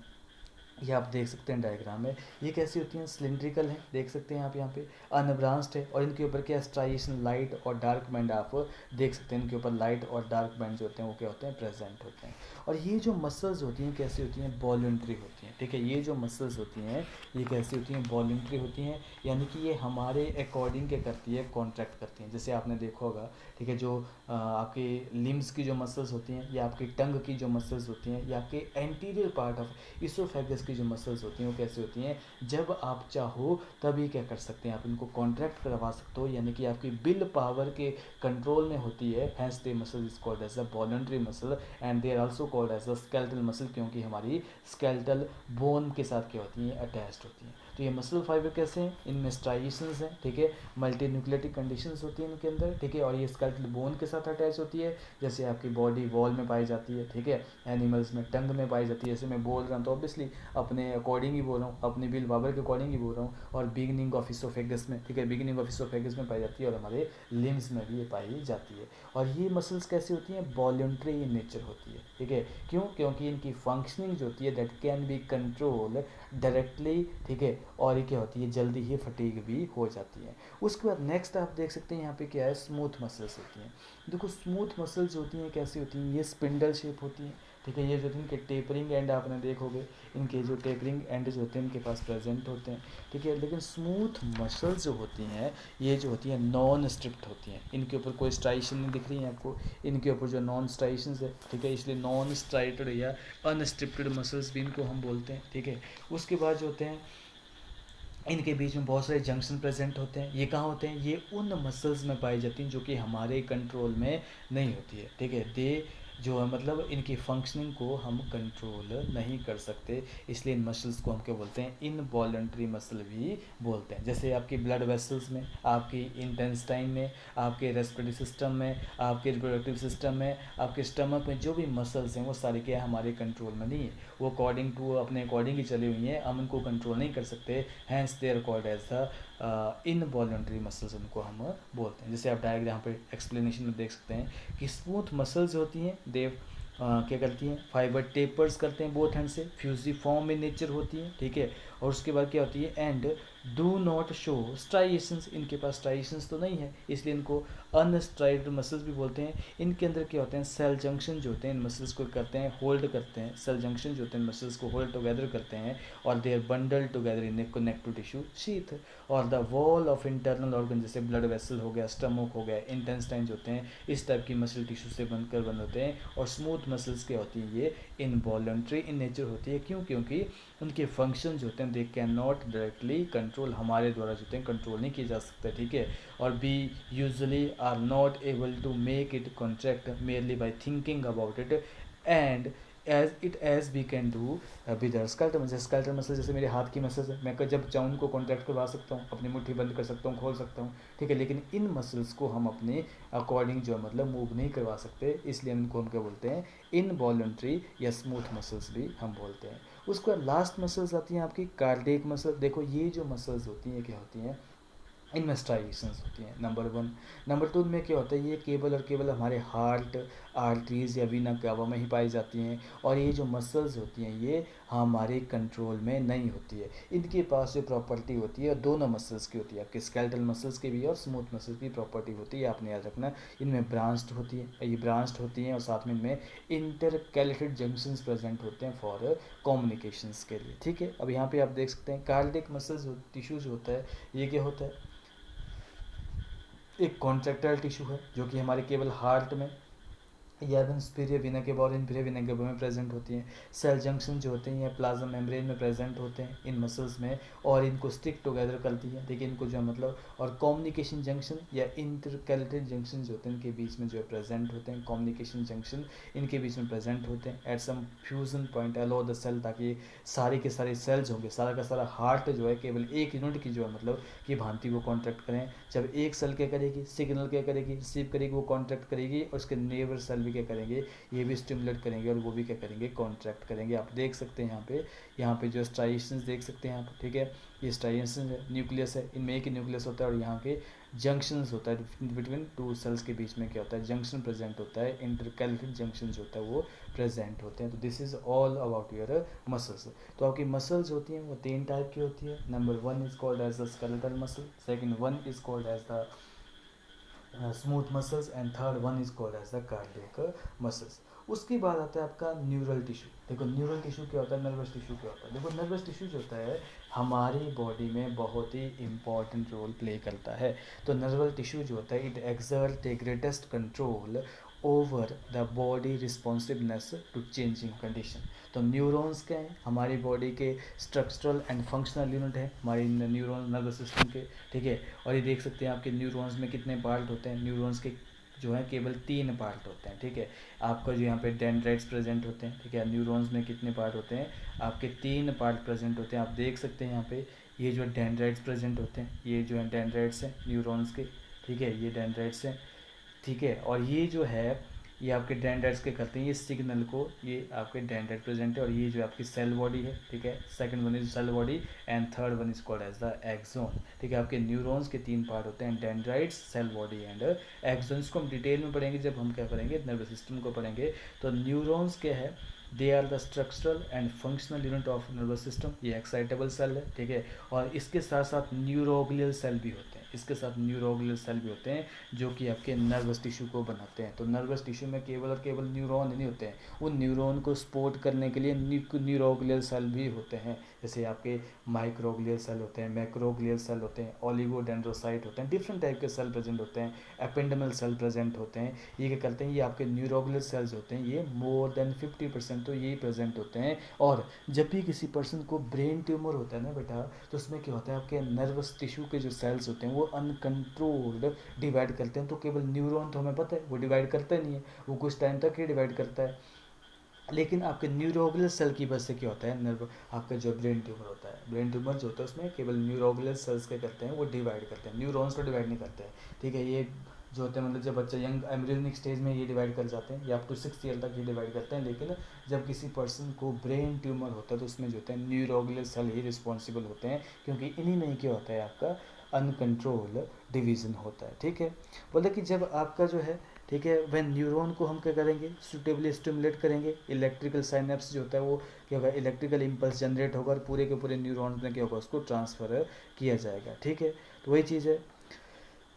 ये आप देख सकते हैं डायग्राम में, ये कैसी होती हैं, सिलिंड्रिकल हैं, देख सकते हैं आप यहाँ पे, अनब्रांच्ड है, और इनके ऊपर क्या स्ट्राइएशन लाइट और डार्क बैंड आप देख सकते हैं, इनके ऊपर लाइट और डार्क बैंड जो होते हैं वो क्या होते हैं, प्रेजेंट होते हैं। और ये जो मसल्स होती हैं कैसी होती हैं, वॉलंटरी होती हैं, ठीक है। ये जो मसल्स होती हैं ये कैसी होती हैं, वॉलंटरी होती हैं, यानी कि ये हमारे अकॉर्डिंग क्या करती है, कॉन्ट्रैक्ट करती हैं। जैसे आपने देखा होगा, ठीक है, जो आपके लिम्स की जो मसल्स होती हैं, या आपकी टंग की जो मसल्स होती हैं, या आपके एंटीरियर पार्ट ऑफ इसोफेगस की जो मसल्स होती हैं वो कैसे होती हैं, जब आप चाहो तभी क्या कर सकते हैं, आप इनको कॉन्ट्रैक्ट करवा सकते हो, यानी कि आपकी विल पावर के कंट्रोल में होती है। Hence the muscle is called as a voluntary muscle, and they are also called as a skeletal muscle, क्योंकि हमारी स्केलेटल बोन के साथ क्या होती हैं, अटैच्ड होती हैं। तो ये मसल फाइबर कैसे हैं, इनमें स्ट्राइएशंस हैं, ठीक है, मल्टी न्यूक्लियोटिक कंडीशंस होती हैं इनके अंदर, ठीक है, और ये स्केलेटल बोन के साथ अटैच होती है, जैसे आपकी बॉडी वॉल में पाई जाती है, ठीक है। एनिमल्स में टंग में पाई जाती है, जैसे मैं बोल रहा हूँ तो ऑब्वियसली अपने अकॉर्डिंग ही बोल रहा हूँ, अपने विल पावर के अकॉर्डिंग ही बोल रहा हूँ, और बिगिनिंग ऑफ इसोफेगस में, ठीक है, बिगिनिंग ऑफ इसोफेगस में पाई जाती है, और हमारे लिम्स में भी ये पाई जाती है। और ये मसल्स कैसी होती हैं, वॉलंटरी इन नेचर होती है, ठीक है। क्यों, क्योंकि इनकी फंक्शनिंग जो होती है that can be control directly, ठीक है, और ये क्या होती है, जल्दी ही फटीग भी हो जाती है। उसके बाद नेक्स्ट आप देख सकते हैं यहाँ पे क्या है, स्मूथ मसल्स होती हैं। देखो स्मूथ मसल्स होती हैं कैसी होती हैं, ये स्पिंडल शेप होती हैं, ठीक है। ये जो इनके टेपरिंग एंड आपने देखोगे, इनके जो टेपरिंग एंड जो होते हैं इनके पास प्रेजेंट होते हैं, ठीक है। लेकिन स्मूथ मसल्स जो होती हैं ये जो होती हैं नॉन स्ट्रिक्ट होती हैं, इनके ऊपर कोई स्ट्राइशन नहीं दिख रही है आपको, इनके ऊपर जो नॉन स्ट्राइशन है, ठीक है, इसलिए नॉन स्ट्राइटेड या अनस्ट्रिक्टेड मसल्स भी इनको हम बोलते हैं, ठीक है। उसके बाद जो होते हैं इनके बीच में बहुत सारे जंक्शन प्रेजेंट होते हैं। ये कहाँ होते हैं, ये उन मसल्स में पाई जाती हैं जो कि हमारे कंट्रोल में नहीं होती है, ठीक है। दे जो है मतलब इनकी फंक्शनिंग को हम कंट्रोल नहीं कर सकते, इसलिए इन मसल्स को हम क्या बोलते हैं, इनवॉलंटरी मसल भी बोलते हैं। जैसे आपकी ब्लड वेसल्स में, आपकी इंटेस्टाइन में, आपके रेस्पिरेटरी सिस्टम में, आपके रिप्रोडक्टिव सिस्टम में, आपके स्टमक में जो भी मसल्स हैं वो सारे क्या हमारे कंट्रोल में नहीं है, वो अकॉर्डिंग टू अपने अकॉर्डिंग ही चली हुई हैं, हम इनको कंट्रोल नहीं कर सकते। Hence they are called as the involuntary muscles, उनको हम बोलते हैं। जैसे आप डायग्राम पे एक्सप्लेनेशन में देख सकते हैं कि स्मूथ मसल्स होती हैं, दे क्या करती हैं, फाइबर टेपर्स करते हैं बोथ हैंड से, फ्यूजिफॉर्म इन नेचर होती हैं, ठीक है। और उसके बाद क्या होती है, and do not show striations, इनके पास स्ट्राइएशंस तो नहीं है, इसलिए इनको अनस्ट्राइड मसल्स भी बोलते हैं। इनके अंदर क्या होते हैं, सेल जंक्शन जो होते हैं इन मसल्स को करते हैं, होल्ड करते हैं, सेल जंक्शन जो होते हैं मसल्स को होल्ड टुगेदर करते हैं, और they are bundle together in a connective tissue sheath. और the wall of internal organ, जैसे ब्लड वेसल हो गया, स्टमक हो गया, इंटेस्टाइन जो होते हैं, इस टाइप की मसल टिश्यू से बनकर बन होते हैं। और स्मूथ मसल्स क्या होती हैं, ये इनवॉलंटरी इन नेचर होती है। क्यों, क्योंकि उनके फंक्शन जो होते हैं they can not directly control, हमारे द्वारा जो होते हैं कंट्रोल नहीं किए जा सकते, ठीक है। और we usually are not able to make it contract merely by thinking about it, and as we can do with skeletal muscle. Skeletal muscle जैसे मेरे हाथ की मसल्स है, मैं जब चाहूँ उनको कॉन्ट्रैक्ट करवा सकता हूँ, अपनी मुट्ठी बंद कर सकता हूँ, खोल सकता हूँ, ठीक है। लेकिन इन मसल्स को हम अपने अकॉर्डिंग जो है मतलब मूव नहीं करवा सकते, इसलिए इनको हम क्या बोलते हैं, इनवॉलंटरी या स्मूथ मसल्स भी हम बोलते हैं। उसके बाद लास्ट मसल्स आती हैं आपकी कार्डियक मसल। देखो ये जो मसल्स होती हैं क्या होती हैं, इनमें स्ट्राइएशंस होती हैं, नंबर 1। नंबर 2 में क्या होता है, ये केवल और केवल हमारे हार्ट, आर्टरीज या वीना कावा में ही पाई जाती हैं। और ये जो मसल्स होती हैं ये हमारे कंट्रोल में नहीं होती है। इनके पास जो प्रॉपर्टी होती है दोनों मसल्स की होती है, आपके स्केलेटल मसल्स की भी और स्मूथ मसल्स की प्रॉपर्टी होती है, आपने याद रखना। इनमें ब्रांच्ड होती है, ये ब्रांच्ड होती हैं, और साथ में इनमें इंटरकैलेटेड जंक्शंस प्रेजेंट होते हैं फॉर कम्युनिकेशंस के लिए, ठीक है। अब यहाँ पे आप देख सकते हैं कार्डियक मसल्स टिश्यूज होता है, ये क्या होता है, एक कॉन्ट्रैक्टाइल टिश्यू है जो कि हमारे केवल हार्ट में या फिर सुपीरियर वीना केवा और इन्फीरियर वीना केवा में प्रेजेंट होती हैं। सेल जंक्शन जो होते हैं ये प्लाज्मा मेम्ब्रेन में प्रेजेंट होते हैं इन मसल्स में, और इनको स्टिक टुगेदर करती हैं। देखिए इनको जो है मतलब, और कम्युनिकेशन जंक्शन या इंटरकैलेटेड जंक्शन जो होते हैं इनके बीच में जो है प्रेजेंट होते हैं। कम्युनिकेशन जंक्शन इनके बीच में प्रेजेंट होते हैं एट सम फ्यूजन पॉइंट अलो द सेल, ताकि सारे के सारे सेल्स होंगे, सारा का सारा हार्ट जो है केवल एक यूनिट की जो है मतलब कि भांति वो कॉन्ट्रैक्ट करें। जब एक सेल क्या करेगी, सिग्नल क्या करेगी, रिसीव करेगी, वो कॉन्ट्रैक्ट करेगी, और उसके नेबर सेल भी क्या करेंगे, ये भी स्टिमुलेट करेंगे और वो भी क्या करेंगे, कॉन्ट्रैक्ट करेंगे। आप देख सकते हैं यहाँ पे जो स्ट्राइएशंस देख सकते हैं यहाँ पे, ठीक है। ये स्ट्राइएशंस है, न्यूक्लियस है, इनमें एक ही न्यूक्लियस होता है, और यहाँ के जंक्शंस होता है बिटवीन टू सेल्स के बीच में क्या होता है, जंक्शन प्रेजेंट होता है, इंटरकैलेटेड जंक्शन जो होता है वो प्रेजेंट होते हैं। तो this is all about your muscles. तो आपकी मसल्स होती हैं वो 3 टाइप की होती है। Number 1 is called as the skeletal muscle, second one is called as the smooth muscles, and third one is called as the cardiac muscles. उसके बाद आता है आपका न्यूरल टिश्यू। देखो न्यूरल टिश्यू क्या होता है, नर्वस टिश्यू क्या होता है। देखो नर्वस टिश्यू जो होता है हमारी बॉडी में बहुत ही इंपॉर्टेंट रोल प्ले करता है। तो नर्वल टिश्यू जो होता है it exert the greatest control over the body responsiveness to changing condition. तो न्यूरॉन्स क्या हैं, हमारी बॉडी के स्ट्रक्चरल एंड फंक्शनल यूनिट है हमारी न्यूरॉन नर्वस सिस्टम के, ठीक है। और ये देख सकते हैं आपके न्यूरॉन्स में कितने पार्ट होते हैं, न्यूरॉन्स के जो है केवल 3 पार्ट होते हैं, ठीक है। आपका जो यहाँ पे डेंड्राइट्स प्रेजेंट होते हैं, ठीक है। न्यूरॉन्स में कितने पार्ट होते हैं, आपके 3 पार्ट प्रेजेंट होते हैं। आप देख सकते हैं यहाँ पे ये जो डेंड्राइट्स प्रेजेंट होते हैं, ये जो है डेंड्राइट्स हैं न्यूरॉन्स के, ठीक है, ये डेंड्राइट्स हैं, ठीक है। और ये जो है ये आपके डेंड्राइट्स के करते हैं ये सिग्नल को, ये आपके डेंड्राइट प्रेजेंट है, और ये जो आपकी सेल बॉडी है, ठीक है। Second one is cell body and third one is called as the axon, ठीक है। आपके न्यूरॉन्स के 3 पार्ट होते हैं, dendrites, cell body and axon. इसको हम डिटेल में पढ़ेंगे जब हम क्या पढ़ेंगे, नर्वस सिस्टम को पढ़ेंगे। तो न्यूरॉन्स क्या है, they are the structural and functional unit of nervous system, ये एक्साइटेबल सेल है, ठीक है। और इसके साथ साथ न्यूरोग्लियल सेल भी होते हैं, इसके साथ न्यूरोग्लियल सेल भी होते हैं जो कि आपके नर्वस टिश्यू को बनाते हैं। तो नर्वस टिश्यू में केवल और केवल न्यूरॉन नहीं होते हैं, उन न्यूरॉन को सपोर्ट करने के लिए न्यूरोग्लियल सेल भी होते हैं। जैसे आपके माइक्रोग्लियल सेल होते हैं, मैक्रोग्लियल सेल होते हैं, ओलिगोडेंड्रोसाइट होते हैं, डिफरेंट टाइप के सेल प्रेजेंट होते हैं, एपेंडमल सेल प्रेजेंट होते हैं। ये क्या करते हैं, ये आपके न्यूरोग्लियल सेल्स होते हैं, ये मोर देन 50% तो यही प्रेजेंट होते हैं। और जब भी किसी पर्सन को ब्रेन ट्यूमर होता है ना बेटा, तो उसमें क्या होता है, आपके नर्वस टिश्यू के जो सेल्स होते हैं वो अनकंट्रोल्ड डिवाइड करते हैं। तो केवल न्यूरॉन तो हमें पता है वो डिवाइड करता ही नहीं है, वो कुछ टाइम तक ही डिवाइड करता है। लेकिन आपके न्यूरोग्लियल सेल की वजह से क्या होता है, नर्व आपका जो ब्रेन ट्यूमर होता है, ब्रेन ट्यूमर जो होता है उसमें केवल न्यूरोग्लियल सेल्स क्या करते हैं, वो डिवाइड करते हैं, न्यूरॉन्स को डिवाइड नहीं करते हैं, ठीक है। ये जो होते हैं मतलब जब बच्चा यंग एम्ब्रियोनिक स्टेज में ये डिवाइड कर जाते हैं, या अप टू 6 ईयर तक ये डिवाइड करते हैं। लेकिन जब किसी पर्सन को ब्रेन ट्यूमर होता है तो उसमें जो होता है न्यूरोग्लियल सेल ही रिस्पॉन्सिबल होते हैं, क्योंकि इन्हीं में ही क्या होता है, आपका अनकंट्रोल डिवीज़न होता है, ठीक है। बोले कि जब आपका जो है, ठीक है, वह न्यूरॉन को हम क्या करेंगे, सुटेबली स्टिमुलेट करेंगे, इलेक्ट्रिकल साइनेप्स जो होता है वो क्या होगा, इलेक्ट्रिकल इंपल्स जनरेट होगा और पूरे के पूरे न्यूरॉन्स में क्या होगा, उसको ट्रांसफ़र किया जाएगा, ठीक है। तो वही चीज़ है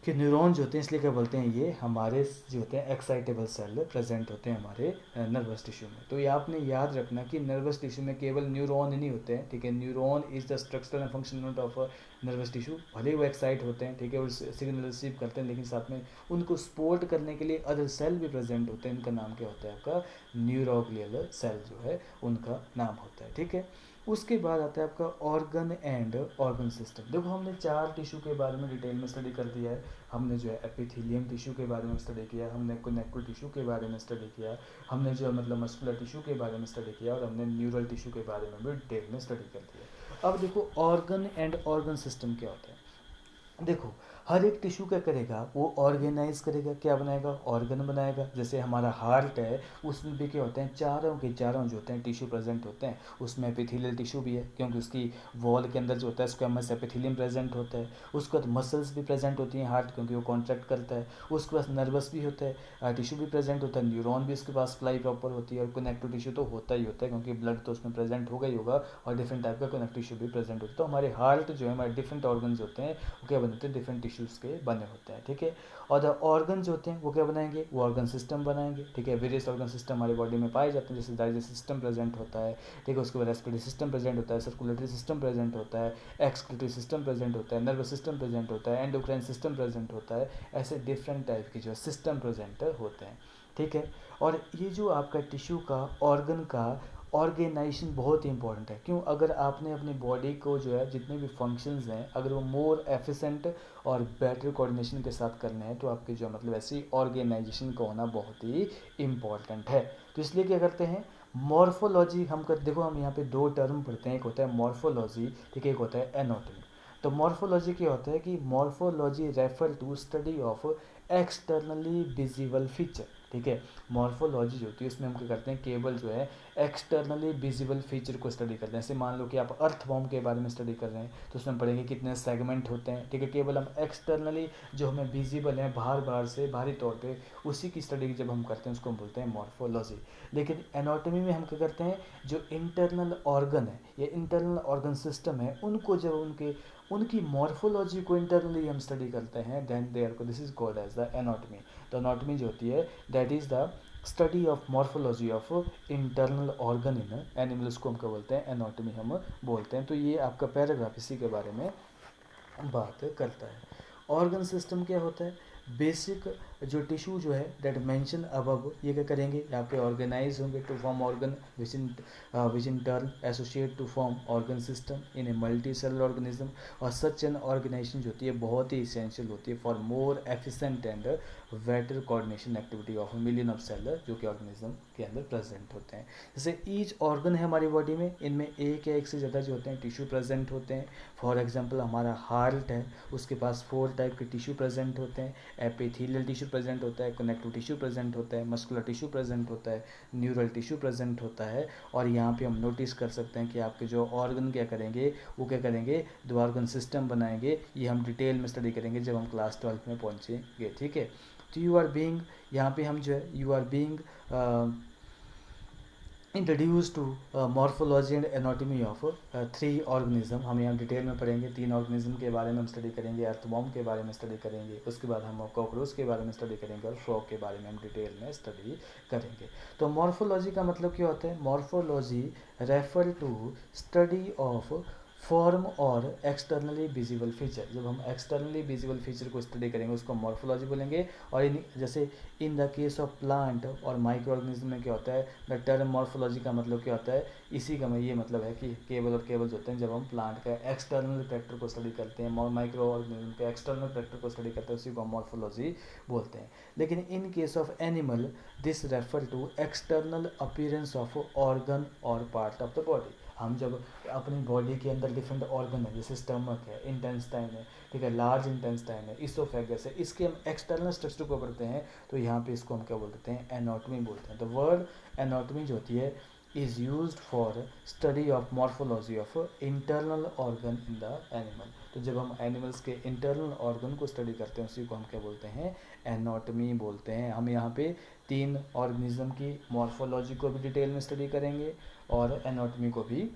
कि न्यूरॉन जो होते हैं, इसलिए क्या बोलते हैं, ये हमारे जो होते हैं एक्साइटेबल सेल प्रेजेंट होते हैं हमारे नर्वस टिश्यू में। तो ये आपने याद रखना कि नर्वस टिश्यू में केवल न्यूरॉन ही नहीं होते हैं, ठीक है। Neuron is the structural and functional unit of nervous tissue. भले ही वो एक्साइट होते हैं, ठीक है, और सिग्नल रिसीव करते हैं, लेकिन साथ में उनको सपोर्ट करने के लिए अदर सेल भी प्रेजेंट होते हैं। इनका नाम क्या होता है, आपका न्यूरोग्लियल सेल जो है उनका नाम होता है, ठीक है। उसके बाद आता है आपका ऑर्गन एंड ऑर्गन सिस्टम। देखो हमने 4 टिश्यू के बारे में डिटेल में स्टडी कर दिया है। हमने जो है एपिथेलियम टिश्यू के बारे में स्टडी किया, हमने कनेक्टिव टिश्यू के बारे में स्टडी किया, हमने जो है मतलब मस्कुलर टिश्यू के बारे में स्टडी किया, और हमने न्यूरल टिश्यू के बारे में भी डिटेल में स्टडी कर दिया। अब देखो ऑर्गन एंड ऑर्गन सिस्टम क्या होता है। देखो हर एक टिश्यू क्या करेगा, वो ऑर्गेनाइज करेगा, क्या बनाएगा, ऑर्गन बनाएगा। जैसे हमारा हार्ट है, उसमें भी क्या होते हैं, चारों के चारों जो होते हैं टिश्यू प्रेजेंट होते हैं। उसमें एपिथेलियल टिश्यू भी है, क्योंकि उसकी वॉल के अंदर जो होता है स्क्वेमस एपिथेलियम प्रेजेंट होता है। उसके बाद मसल्स भी प्रेजेंट होती हैं हार्ट, क्योंकि वो कॉन्ट्रैक्ट करता है। उसके पास नर्वस भी होता है, टिश्यू भी प्रेजेंट होता है, न्यूरॉन भी उसके पास सप्लाई प्रॉपर होती है, और कनेक्टिव टिश्यू तो होता ही होता है, क्योंकि ब्लड तो उसमें प्रेजेंट होगा ही होगा, और डिफरेंट टाइप का कनेक्टिव टिश्यू भी प्रेजेंट होता है। तो हमारे हार्ट जो है, हमारे डिफरेंट ऑर्गन होते हैं वो क्या बनते हैं, डिफरेंट टिश्यूज़ के बने होते हैं, ठीक है। और द ऑर्गन जो होते हैं वो क्या बनाएंगे, वो ऑर्गन सिस्टम बनाएंगे, ठीक है। वेरियस ऑर्गन सिस्टम हमारी बॉडी में पाए जाते हैं, जैसे डाइजेस्टिव सिस्टम प्रेजेंट होता है, ठीक है। उसके बाद रेस्पिरेटरी सिस्टम प्रेजेंट होता है, सर्कुलेटरी सिस्टम प्रेजेंट होता है, एक्सक्रीटरी सिस्टम प्रेजेंट होता है, नर्वस सिस्टम प्रेजेंट होता है, एंडोक्राइन सिस्टम प्रेजेंट होता है। ऐसे डिफरेंट टाइप के जो सिस्टम प्रेजेंट होते हैं। ठीक है। और ये जो आपका टिश्यू का ऑर्गन का ऑर्गेनाइजेशन बहुत ही इंपॉर्टेंट है। क्यों? अगर आपने अपनी बॉडी को जो है जितने भी फंक्शंस हैं अगर वो मोर एफिशिएंट और बेटर कोऑर्डिनेशन के साथ करने हैं तो आपके जो मतलब ऐसी ऑर्गेनाइजेशन का होना बहुत ही इम्पॉर्टेंट है। तो इसलिए क्या करते हैं, मॉर्फोलॉजी हम कर, देखो हम यहाँ पे दो टर्म पढ़ते हैं, एक होता है मॉर्फोलॉजी, ठीक है, एक होता है एनाटॉमी। तो मॉर्फोलॉजी क्या होता है कि morphology refer to study of externally visible feature, ठीक है। मॉर्फोलॉजी जो होती है उसमें हम क्या करते हैं, केवल जो है एक्सटर्नली विजिबल फीचर को स्टडी करते हैं। जैसे मान लो कि आप अर्थवॉर्म के बारे में स्टडी कर रहे हैं तो उसमें पढ़ेंगे कितने सेगमेंट होते हैं, ठीक है। केवल हम एक्सटर्नली जो हमें विजिबल है बाहर से बाहरी तौर पे उसी की स्टडी जब हम करते हैं उसको हम बोलते हैं मॉर्फोलॉजी। लेकिन एनाटॉमी में हम क्या करते हैं, जो इंटरनल ऑर्गन है या इंटरनल ऑर्गन सिस्टम है उनको जब उनकी मॉर्फोलॉजी को इंटरनली हम स्टडी करते हैं देन देयर को this is called as the anatomy. तो एनाटॉमी जो होती है that is the study of morphology of internal organ in animals को हम क्या बोलते हैं, एनाटॉमी हम बोलते हैं। तो ये आपका पैराग्राफ इसी के बारे में बात करता है। ऑर्गन सिस्टम क्या होता है, बेसिक जो टिश्यू जो है दैट मेंशन अबव ये क्या करेंगे, यहाँ पे ऑर्गेनाइज होंगे to form organ which in turn associate to form organ system in a multicellular organism. और सच एन ऑर्गेनाइजेशन जो होती है बहुत ही इसेंशियल होती है for more efficient and better coordination activity of million of cell जो कि organism के अंदर प्रेजेंट होते हैं। जैसे ईच ऑर्गन है हमारी बॉडी में, इनमें एक या एक से ज़्यादा जो होते हैं टिश्यू प्रेजेंट होते हैं। फॉर एग्जांपल हमारा हार्ट है, उसके पास 4 टाइप के टिश्यू प्रेजेंट होते हैं। एपिथेलियल टिश्यू प्रेजेंट होता है, कनेक्टिव टिश्यू प्रेजेंट होता है, मस्कुलर टिश्यू प्रेजेंट होता है, न्यूरल टिश्यू प्रेजेंट होता है। और यहाँ पे हम नोटिस कर सकते हैं कि आपके जो ऑर्गन क्या करेंगे, वो क्या करेंगे, दो ऑर्गन सिस्टम बनाएंगे। ये हम डिटेल में स्टडी करेंगे जब हम क्लास 12 में पहुँचेंगे, ठीक है। तो यू आर बीइंग, यहाँ पे हम जो है you are being introduce to morphology and anatomy of 3 organism. हम यहाँ डिटेल में पढ़ेंगे 3 ऑर्गेनिज्म के बारे में हम स्टडी करेंगे, अर्थवॉर्म के बारे में स्टडी करेंगे, उसके बाद हम कॉकरोच के बारे में स्टडी करेंगे और फ्रॉग के बारे में हम डिटेल में स्टडी करेंगे। तो मॉर्फोलॉजी का मतलब क्या होता है, morphology refer to study of form और एक्सटर्नली विजिबल फीचर। जब हम एक्सटर्नली विजिबल फीचर को स्टडी करेंगे उसको मॉर्फोलॉजी बोलेंगे। और जैसे in the case of plant और माइक्रो ऑर्गेनिज्म में क्या होता है, द टर्म मॉर्फोलॉजी का मतलब क्या होता है, इसी का ये मतलब है कि केबल और केबल्स होते हैं जब हम प्लांट का एक्सटर्नल फैक्टर को स्टडी करते हैं, माइक्रो ऑर्गेनिज्म के एक्सटर्नल फैक्टर को स्टडी करते हैं, उसी को हम मॉर्फोलॉजी बोलते हैं। लेकिन in case of animal this refer to external appearance of organ और पार्ट ऑफ द बॉडी। हम जब अपनी बॉडी के अंदर डिफरेंट ऑर्गन है, जैसे स्टमक है, इंटेस्टाइन है, ठीक है, लार्ज इंटेस्टाइन है, इसोफेगस है, इसके हम एक्सटर्नल स्ट्रक्चर को पढ़ते हैं तो यहाँ पे इसको हम क्या बोलते हैं, एनाटॉमी बोलते हैं। तो वर्ड एनाटॉमी जो होती है is used for study of morphology of internal organ in the animal. तो जब हम एनिमल्स के इंटरनल ऑर्गन को स्टडी करते हैं उसी को हम क्या बोलते हैं, एनाटॉमी बोलते हैं। हम यहाँ पे 3 ऑर्गेनिज्म की मॉर्फोलॉजी को भी डिटेल में स्टडी करेंगे और एनाटॉमी को भी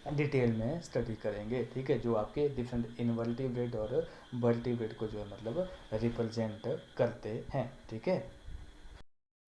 डिटेल में स्टडी करेंगे, ठीक है, जो आपके डिफरेंट इनवर्टिब्रेट और वर्टिब्रेट को जो है मतलब रिप्रेजेंट करते हैं, ठीक है।